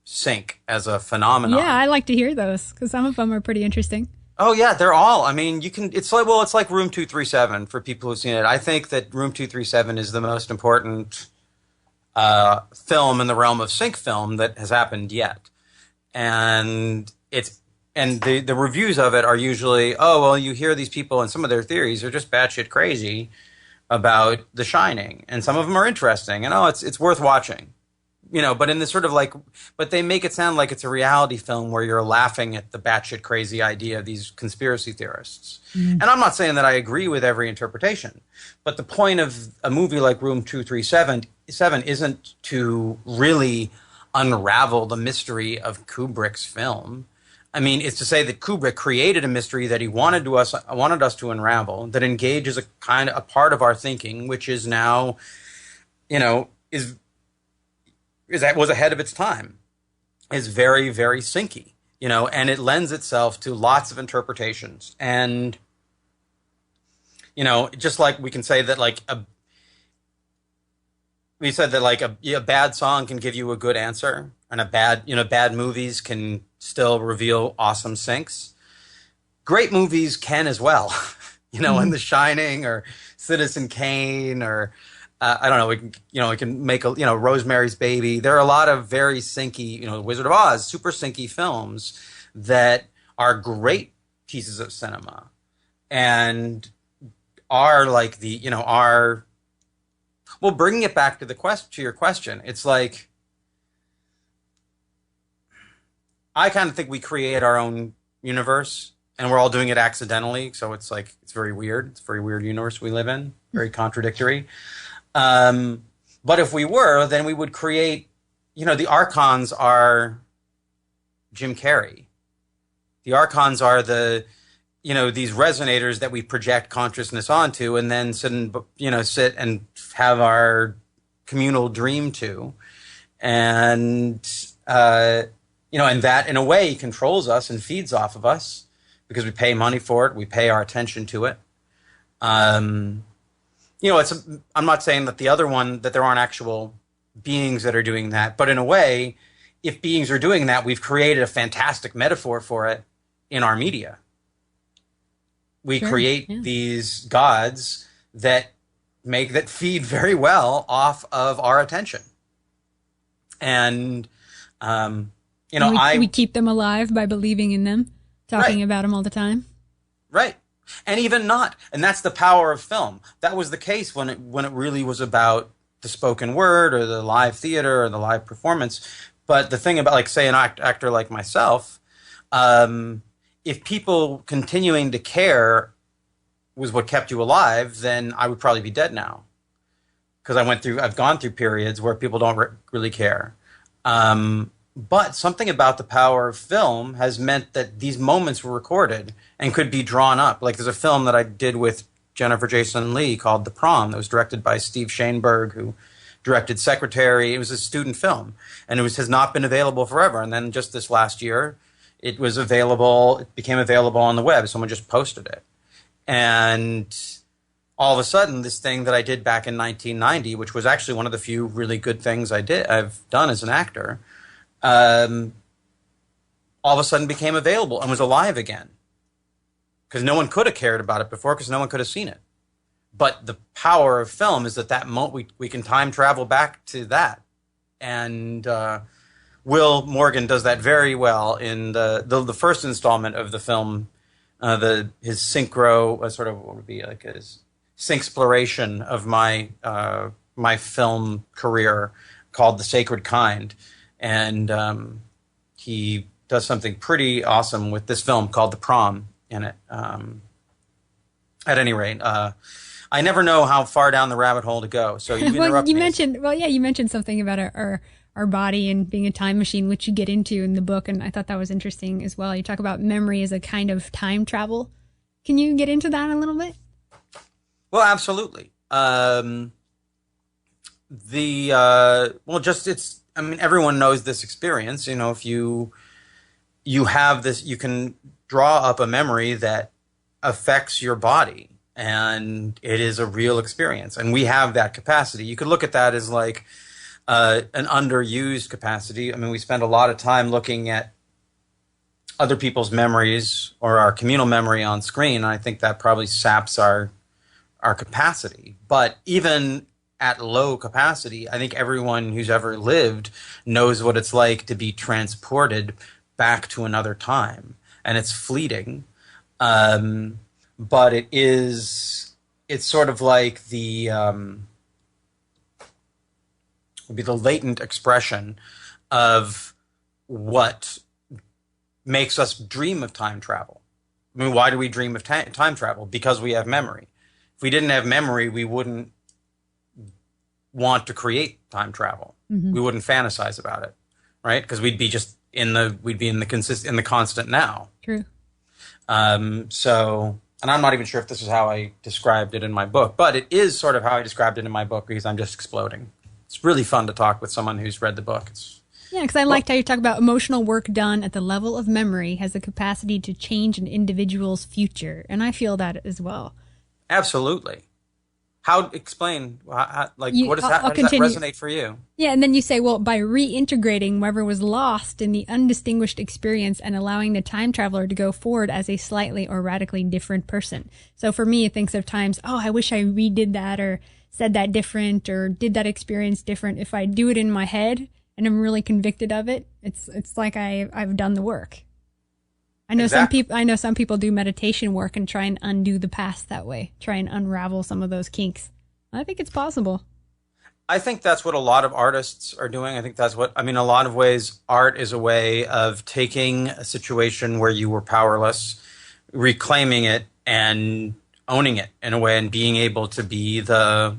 sync as a phenomenon. Yeah, I like to hear those because some of them are pretty interesting. Oh yeah, they're all. I mean, it's like Room 237 for people who've seen it. I think that Room 237 is the most important film in the realm of sync film that has happened yet, and the reviews of it are usually, oh well, you hear these people and some of their theories are just batshit crazy about The Shining, and some of them are interesting, and it's worth watching. But in this sort of but they make it sound like it's a reality film where you're laughing at the batshit crazy idea of these conspiracy theorists. Mm. And I'm not saying that I agree with every interpretation, but the point of a movie like Room 237 isn't to really unravel the mystery of Kubrick's film. I mean, it's to say that Kubrick created a mystery that he wanted us to unravel, that engages a part of our thinking, which is now, was ahead of its time, is very, very syncy, and it lends itself to lots of interpretations. And, just like we can say that a bad song can give you a good answer, and bad movies can still reveal awesome syncs. Great movies can as well, in The Shining or Citizen Kane or I don't know. We can make Rosemary's Baby. There are a lot of very syncy, Wizard of Oz, super syncy films that are great pieces of cinema, and are like well, bringing it back to your question, it's like I kind of think we create our own universe, and we're all doing it accidentally. So it's very weird. It's a very weird universe we live in, very contradictory. But if we were, then we would create, the archons are Jim Carrey. The archons are these resonators that we project consciousness onto and then sit and have our communal dream to. And, and that in a way controls us and feeds off of us because we pay money for it. We pay our attention to it. I'm not saying that the other one, that there aren't actual beings that are doing that, but in a way, if beings are doing that, we've created a fantastic metaphor for it in our media. We create these gods that feed very well off of our attention. And, we keep them alive by believing in them, talking about them all the time. Right. And even not. And that's the power of film. That was the case when it really was about the spoken word or the live theater or the live performance. But the thing about, say, an actor like myself, if people continuing to care was what kept you alive, then I would probably be dead now. Because I've gone through periods where people don't really care. But something about the power of film has meant that these moments were recorded and could be drawn up. Like there's a film that I did with Jennifer Jason Leigh called The Prom that was directed by Steve Shainberg, who directed Secretary. It was a student film, and has not been available forever. And then just this last year, it became available on the web. Someone just posted it. And all of a sudden, this thing that I did back in 1990, which was actually one of the few really good things I've done as an actor, all of a sudden became available and was alive again. Because no one could have cared about it before, because no one could have seen it. But the power of film is that moment we can time travel back to that. And Will Morgan does that very well in the first installment of the film, his synchro, sort of what would be like his syncsploration of my film career called The Sacred Kind. And he does something pretty awesome with this film called The Prom in it. At any rate, I never know how far down the rabbit hole to go. So you interrupt me. You mentioned something about our body and being a time machine, which you get into in the book, and I thought that was interesting as well. You talk about memory as a kind of time travel. Can you get into that a little bit? Well, absolutely. Everyone knows this experience. You know, if you have this, you can draw up a memory that affects your body, and it is a real experience. And we have that capacity. You could look at that as like an underused capacity. I mean, we spend a lot of time looking at other people's memories or our communal memory on screen, and I think that probably saps our capacity. But even at low capacity, I think everyone who's ever lived knows what it's like to be transported back to another time. And it's fleeting. But it's sort of like would be the latent expression of what makes us dream of time travel. I mean, why do we dream of time travel? Because we have memory. If we didn't have memory, we wouldn't want to create time travel. Mm-hmm. We wouldn't fantasize about it, right? Because we'd be just in the constant now. True. And I'm not even sure if this is how I described it in my book, but it is sort of how I described it in my book, because I'm just exploding. It's really fun to talk with someone who's read the book. Yeah, because I liked how you talk about emotional work done at the level of memory has the capacity to change an individual's future, and I feel that as well. Absolutely. Explain, how does that resonate for you? Yeah, and then you say, well, by reintegrating whatever was lost in the undistinguished experience and allowing the time traveler to go forward as a slightly or radically different person. So for me, it thinks of times, I wish I redid that or said that different or did that experience different. If I do it in my head and I'm really convicted of it, it's like I've done the work. I know some people do meditation work and try and undo the past that way, try and unravel some of those kinks. I think it's possible. I think that's what a lot of artists are doing. I think that's in a lot of ways, art is a way of taking a situation where you were powerless, reclaiming it and owning it in a way, and being able to be the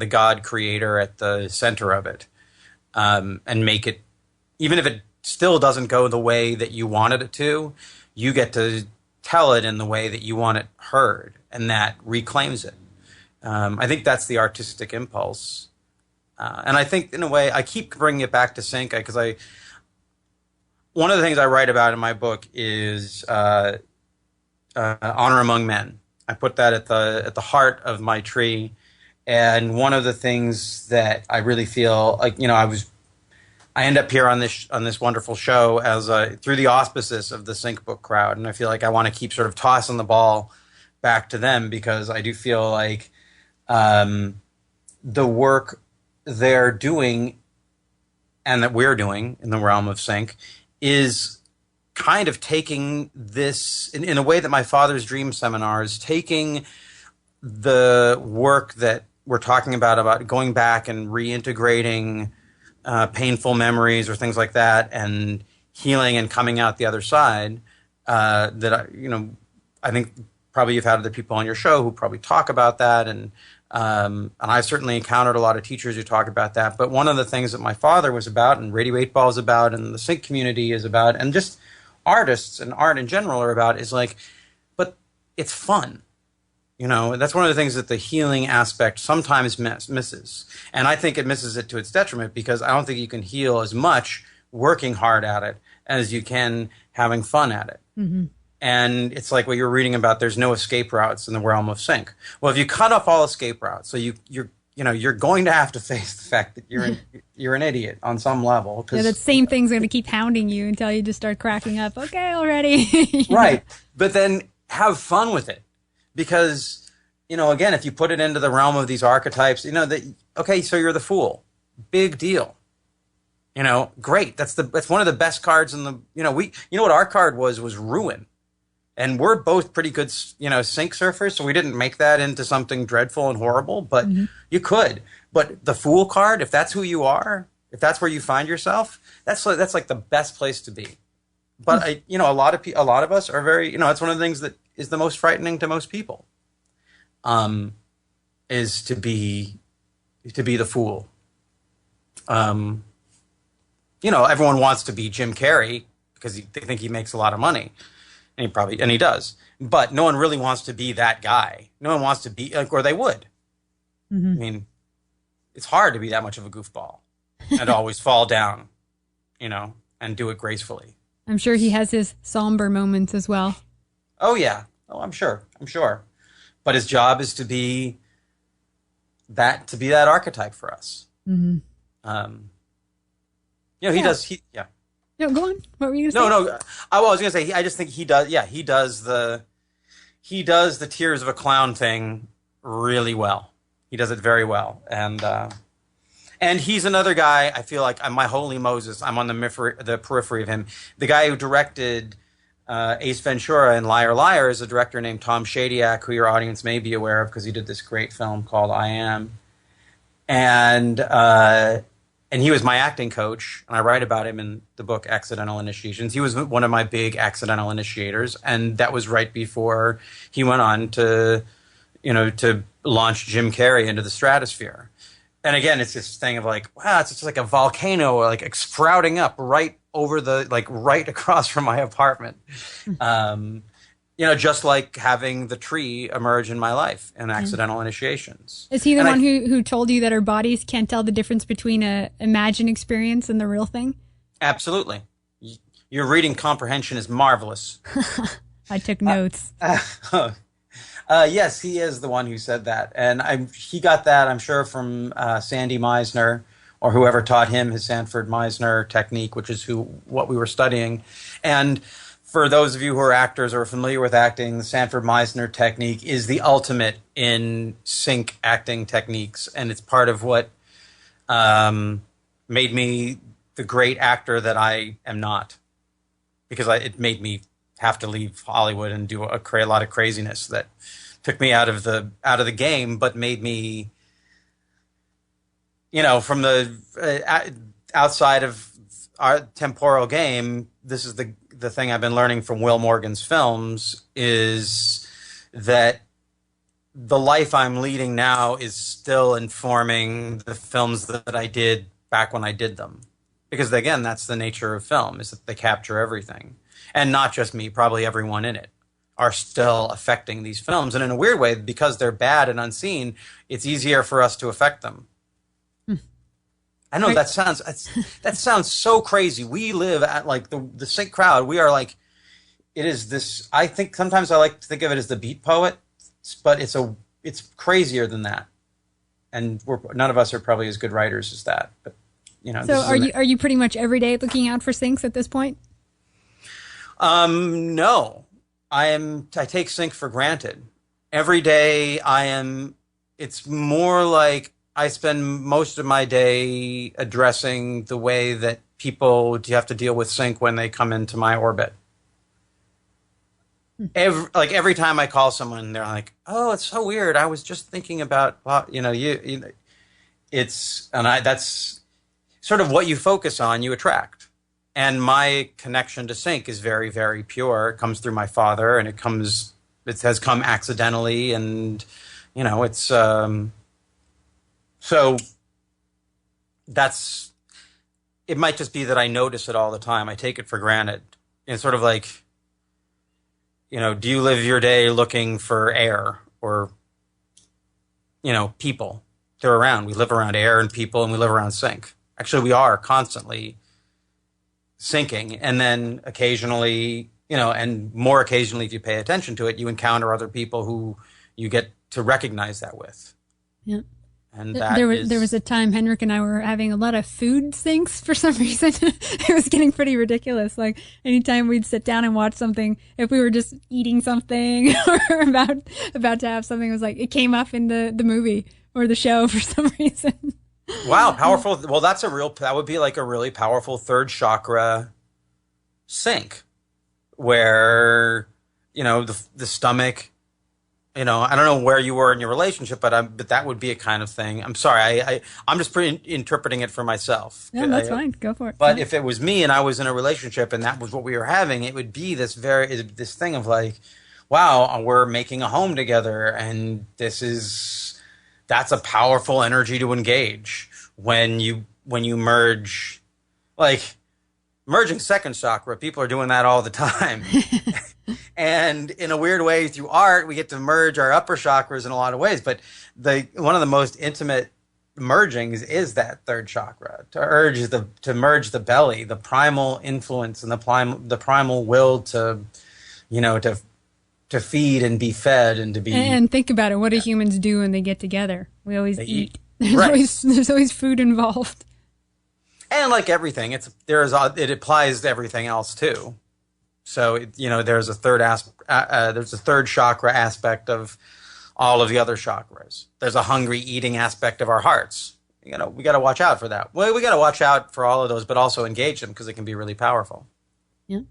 God creator at the center of it, and make it, even if it still doesn't go the way that you wanted it to, you get to tell it in the way that you want it heard, and that reclaims it. I think that's the artistic impulse. And I think, in a way, I keep bringing it back to sync, because one of the things I write about in my book is honor among men. I put that at the heart of my tree. And one of the things that I really feel like, I end up here on this wonderful show as through the auspices of the Sync Book crowd, and I feel like I want to keep sort of tossing the ball back to them, because I do feel like the work they're doing and that we're doing in the realm of Sync is kind of taking this in a way that my father's dream seminars, taking the work that we're talking about going back and reintegrating painful memories or things like that, and healing and coming out the other side. I think probably you've had other people on your show who probably talk about that, and I've certainly encountered a lot of teachers who talk about that. But one of the things that my father was about, and Radio 8 Ball is about, and the Sync community is about, and just artists and art in general are about, is like, but it's fun. You know, that's one of the things that the healing aspect sometimes misses. And I think it misses it to its detriment, because I don't think you can heal as much working hard at it as you can having fun at it. Mm-hmm. And it's like what you're reading about, there's no escape routes in the realm of sync. Well, if you cut off all escape routes, so you're going to have to face the fact that you're an idiot on some level. Yeah, that same thing's going to keep hounding you until you just start cracking up. Okay, already. Right. But then have fun with it. Because, again, if you put it into the realm of these archetypes, okay, so you're the fool. Big deal. Great. That's one of the best cards in the, what our card was ruin. And we're both pretty good, sync surfers, so we didn't make that into something dreadful and horrible, but you could. But the Fool card, if that's who you are, if that's where you find yourself, that's like the best place to be. But a lot of us are very, it's one of the things that is the most frightening to most people, is to be the fool. Everyone wants to be Jim Carrey because they think he makes a lot of money. And he does. But no one really wants to be that guy. No one wants to be, or they would. Mm-hmm. I mean, it's hard to be that much of a goofball and always fall down, and do it gracefully. I'm sure he has his somber moments as well. Oh, yeah. Oh, I'm sure. But his job is to be that archetype for us. Mm-hmm. He does. Yeah. No, go on. What were you going to say? No. I was going to say. I just think he does. Yeah, he does the tears of a clown thing really well. He does it very well, and he's another guy. I feel like I'm my holy Moses. I'm on the periphery of him. The guy who directed Ace Ventura and Liar Liar is a director named Tom Shadyac, who your audience may be aware of because he did this great film called I Am, and he was my acting coach, and I write about him in the book Accidental Initiations. He was one of my big accidental initiators, and that was right before he went on to launch Jim Carrey into the stratosphere. And again, it's this thing of like, wow, it's just like a volcano like sprouting up right across from my apartment. Just like having the tree emerge in my life in accidental initiations. Is he the one who told you that our bodies can't tell the difference between a imagined experience and the real thing? Absolutely. Your reading comprehension is marvelous. I took notes. Yes, he is the one who said that. And he got that, I'm sure, from Sandy Meisner, or whoever taught him his Sanford-Meisner technique, which is what we were studying. And for those of you who are actors or are familiar with acting, the Sanford-Meisner technique is the ultimate in sync acting techniques, and it's part of what made me the great actor that I am not, because it made me have to leave Hollywood and do a lot of craziness that took me out of the game, but made me, from the outside of our temporal game. This is the thing I've been learning from Will Morgan's films, is that the life I'm leading now is still informing the films that I did back when I did them. Because again, that's the nature of film, is that they capture everything. And not just me, probably everyone in it are still affecting these films. And in a weird way, because they're bad and unseen, it's easier for us to affect them. I know that sounds so crazy. We live at like the sync crowd. We are like, it is this. I think sometimes I like to think of it as the beat poet, but it's crazier than that. And none of us are probably as good writers as that. But So are you pretty much every day looking out for syncs at this point? No, I take sync for granted. Every day it's more like I spend most of my day addressing the way that people have to deal with sync when they come into my orbit. Every time I call someone, they're like, "Oh, it's so weird. I was just thinking about, that's sort of what you focus on, you attract." And my connection to sync is very, very pure. It comes through my father, and it has come accidentally, and it's. So it might just be that I notice it all the time. I take it for granted. It's sort of like, do you live your day looking for air or, people. They're around. We live around air and people, and we live around sync. Actually, we are constantly syncing. And then occasionally, and more occasionally if you pay attention to it, you encounter other people who you get to recognize that with. Yeah. And there was a time Henrik and I were having a lot of food syncs for some reason. It was getting pretty ridiculous. Like anytime we'd sit down and watch something, if we were just eating something or about to have something, it was like it came up in the movie or the show for some reason. Wow, powerful. Well, that would be like a really powerful third chakra sync where, the stomach, I don't know where you were in your relationship, but that would be a kind of thing. I'm sorry. I'm just interpreting it for myself. No, that's fine. Go for it. But if it was me and I was in a relationship and that was what we were having, it would be this this thing of like, wow, we're making a home together, and that's a powerful energy to engage when you merge, like merging second chakra. People are doing that all the time. And in a weird way, through art, we get to merge our upper chakras in a lot of ways. But one of the most intimate mergings is that third chakra, to merge the belly, the primal influence, and the primal will to feed and be fed and to be. And think about it. What do humans do when they get together? We always eat. Right. There's always food involved. And like everything, it applies to everything else too. So there's a third chakra aspect of all of the other chakras. There's a hungry eating aspect of our hearts. We got to watch out for that. Well, we got to watch out for all of those, but also engage them because it can be really powerful. Yeah.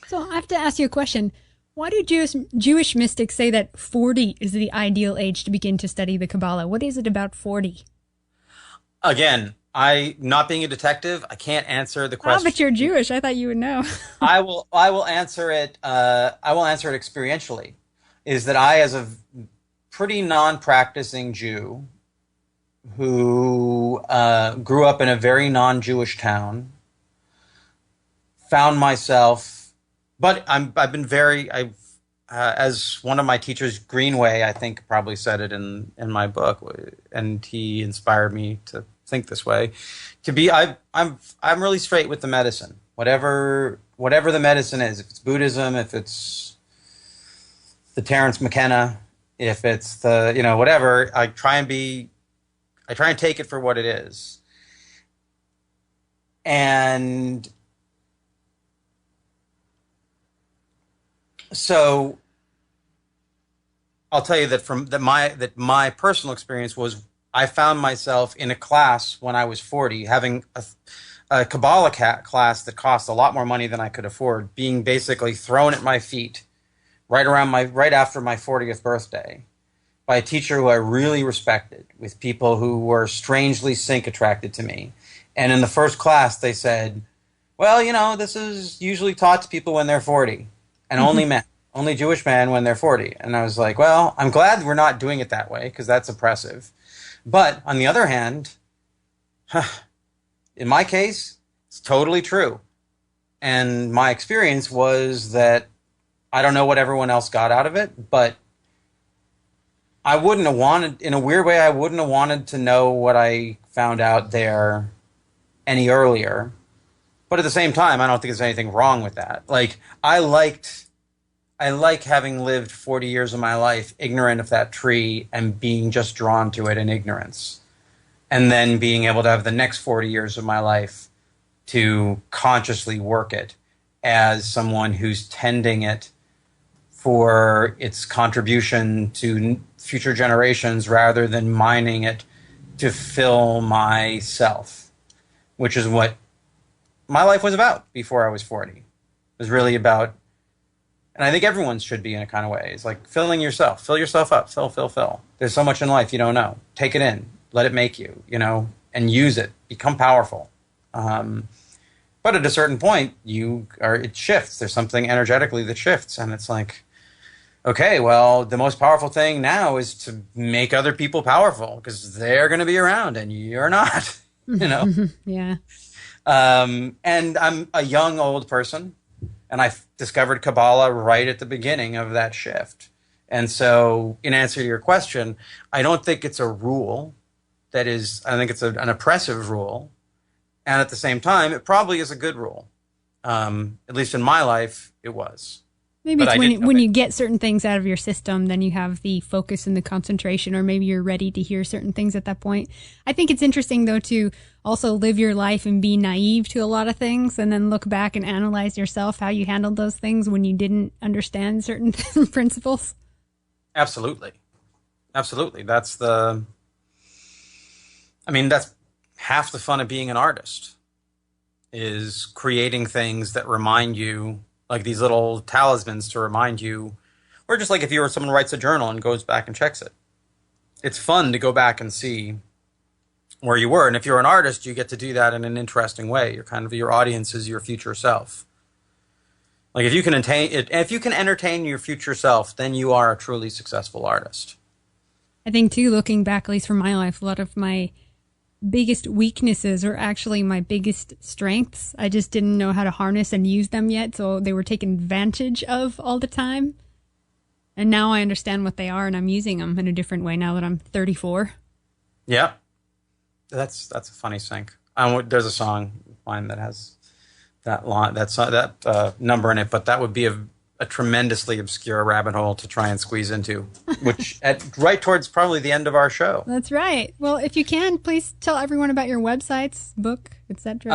So I have to ask you a question. Why do Jewish mystics say that 40 is the ideal age to begin to study the Kabbalah? What is it about 40? Again, not being a detective, I can't answer the question. Oh, but you're Jewish. I thought you would know. I will answer it. I will answer it experientially. Is that I, as a pretty non-practicing Jew, who grew up in a very non-Jewish town, found myself. But I've been very. As one of my teachers, Greenway, I think probably said it in my book, and he inspired me to think this way. I'm really straight with the medicine. Whatever the medicine is, if it's Buddhism, if it's the Terence McKenna, if it's the whatever, I try and take it for what it is. And so I'll tell you that my personal experience was I found myself in a class when I was 40, having a Kabbalah class that cost a lot more money than I could afford, being basically thrown at my feet right after my 40th birthday by a teacher who I really respected, with people who were strangely sync attracted to me. And in the first class, they said, well, this is usually taught to people when they're 40, and only men. Only Jewish men when they're 40. And I was like, well, I'm glad we're not doing it that way because that's oppressive. But on the other hand, in my case, it's totally true. And my experience was that I don't know what everyone else got out of it, but I wouldn't have wanted, in a weird way, I wouldn't have wanted to know what I found out there any earlier. But at the same time, I don't think there's anything wrong with that. Like, I like having lived 40 years of my life ignorant of that tree and being just drawn to it in ignorance. And then being able to have the next 40 years of my life to consciously work it as someone who's tending it for its contribution to future generations rather than mining it to fill myself, which is what my life was about before I was 40. It was really about, and I think everyone should be in a kind of way. It's like filling yourself. Fill yourself up. Fill. There's so much in life you don't know. Take it in. Let it make you, and use it. Become powerful. But at a certain point, it shifts. There's something energetically that shifts. And it's like, okay, well, the most powerful thing now is to make other people powerful because they're going to be around and you're not, Yeah. And I'm a young, old person. And I discovered Kabbalah right at the beginning of that shift. And so, in answer to your question, I don't think it's a rule that is, I think it's an oppressive rule. And at the same time, it probably is a good rule. At least in my life, it was. Maybe it's when you get certain things out of your system, then you have the focus and the concentration, or maybe you're ready to hear certain things at that point. I think it's interesting, though, to also live your life and be naive to a lot of things and then look back and analyze yourself, how you handled those things when you didn't understand certain principles. Absolutely. Absolutely. That's half the fun of being an artist, is creating things that remind you, like these little talismans to remind you, or just like if you were someone who writes a journal and goes back and checks it. It's fun to go back and see where you were. And if you're an artist, you get to do that in an interesting way. Your audience is your future self. Like if you can entertain your future self, then you are a truly successful artist. I think too, looking back, at least for my life, a lot of my biggest weaknesses are actually my biggest strengths. I just didn't know how to harness and use them yet, so they were taken advantage of all the time. And now I understand what they are, and I'm using them in a different way now that I'm 34. Yeah, that's a funny sync. There's a song of mine that has that line, that number in it, but that would be a tremendously obscure rabbit hole to try and squeeze into, which right towards probably the end of our show. That's right. Well, if you can, please tell everyone about your websites, book, etc.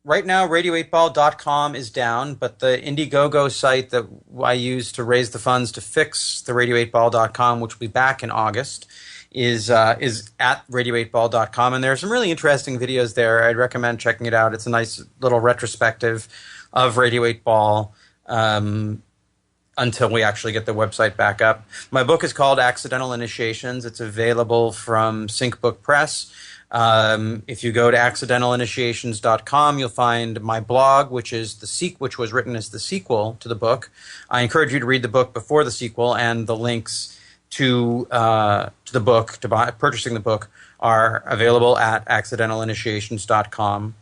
Right now, radio8ball.com is down, but the Indiegogo site that I use to raise the funds to fix the radio8ball.com, which will be back in August, is at radio8ball.com, and there are some really interesting videos there. I'd recommend checking it out. It's a nice little retrospective of Radio 8 Ball until we actually get the website back up. My book is called Accidental Initiations. It's available from Sync Book Press. If you go to accidentalinitiations.com, you'll find my blog, which was written as the sequel to the book. I encourage you to read the book before the sequel, and the links to the book, purchasing the book, are available at accidentalinitiations.com.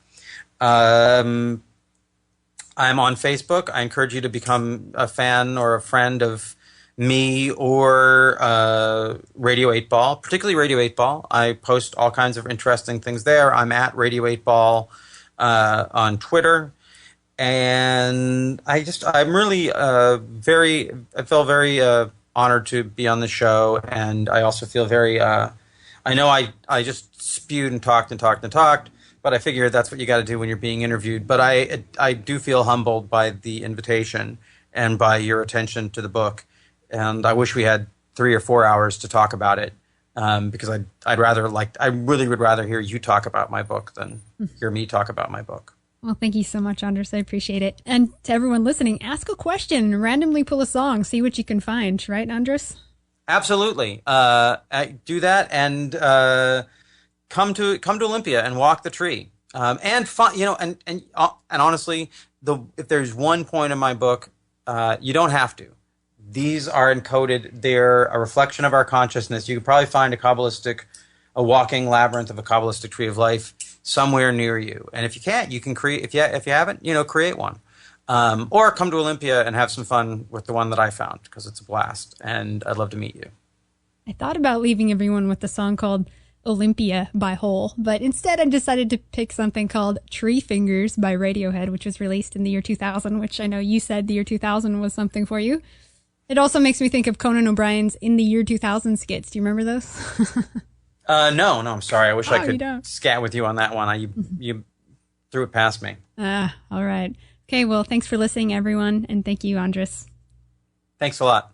I'm on Facebook. I encourage you to become a fan or a friend of me or Radio 8 Ball, particularly Radio 8 Ball. I post all kinds of interesting things there. I'm at Radio 8 Ball on Twitter. And I feel very honored to be on the show. And I also feel very, I know I just spewed and talked, but I figure that's what you got to do when you're being interviewed. But I do feel humbled by the invitation and by your attention to the book. And I wish we had 3 or 4 hours to talk about it, because I really would rather hear you talk about my book than hear me talk about my book. Well, thank you so much, Andras. I appreciate it. And to everyone listening, ask a question, randomly pull a song, see what you can find. Right, Andras? Absolutely. I do that, and come to Olympia and walk the tree. And fun, and honestly, if there's one point in my book, you don't have to. These are encoded. They're a reflection of our consciousness. You could probably find a walking labyrinth of a Kabbalistic tree of life somewhere near you. And if you can't, you can create. If you haven't, create one. Or come to Olympia and have some fun with the one that I found, because it's a blast, and I'd love to meet you. I thought about leaving everyone with a song called Olympia by Hole, but instead I decided to pick something called Tree Fingers by Radiohead, which was released in the year 2000, which I know you said the year 2000 was something for you. It also makes me think of Conan O'Brien's In the Year 2000 skits. Do you remember those? No, I'm sorry. I wish I could scat with you on that one. You threw it past me. All right. Okay, well, thanks for listening, everyone, and thank you, Andras. Thanks a lot.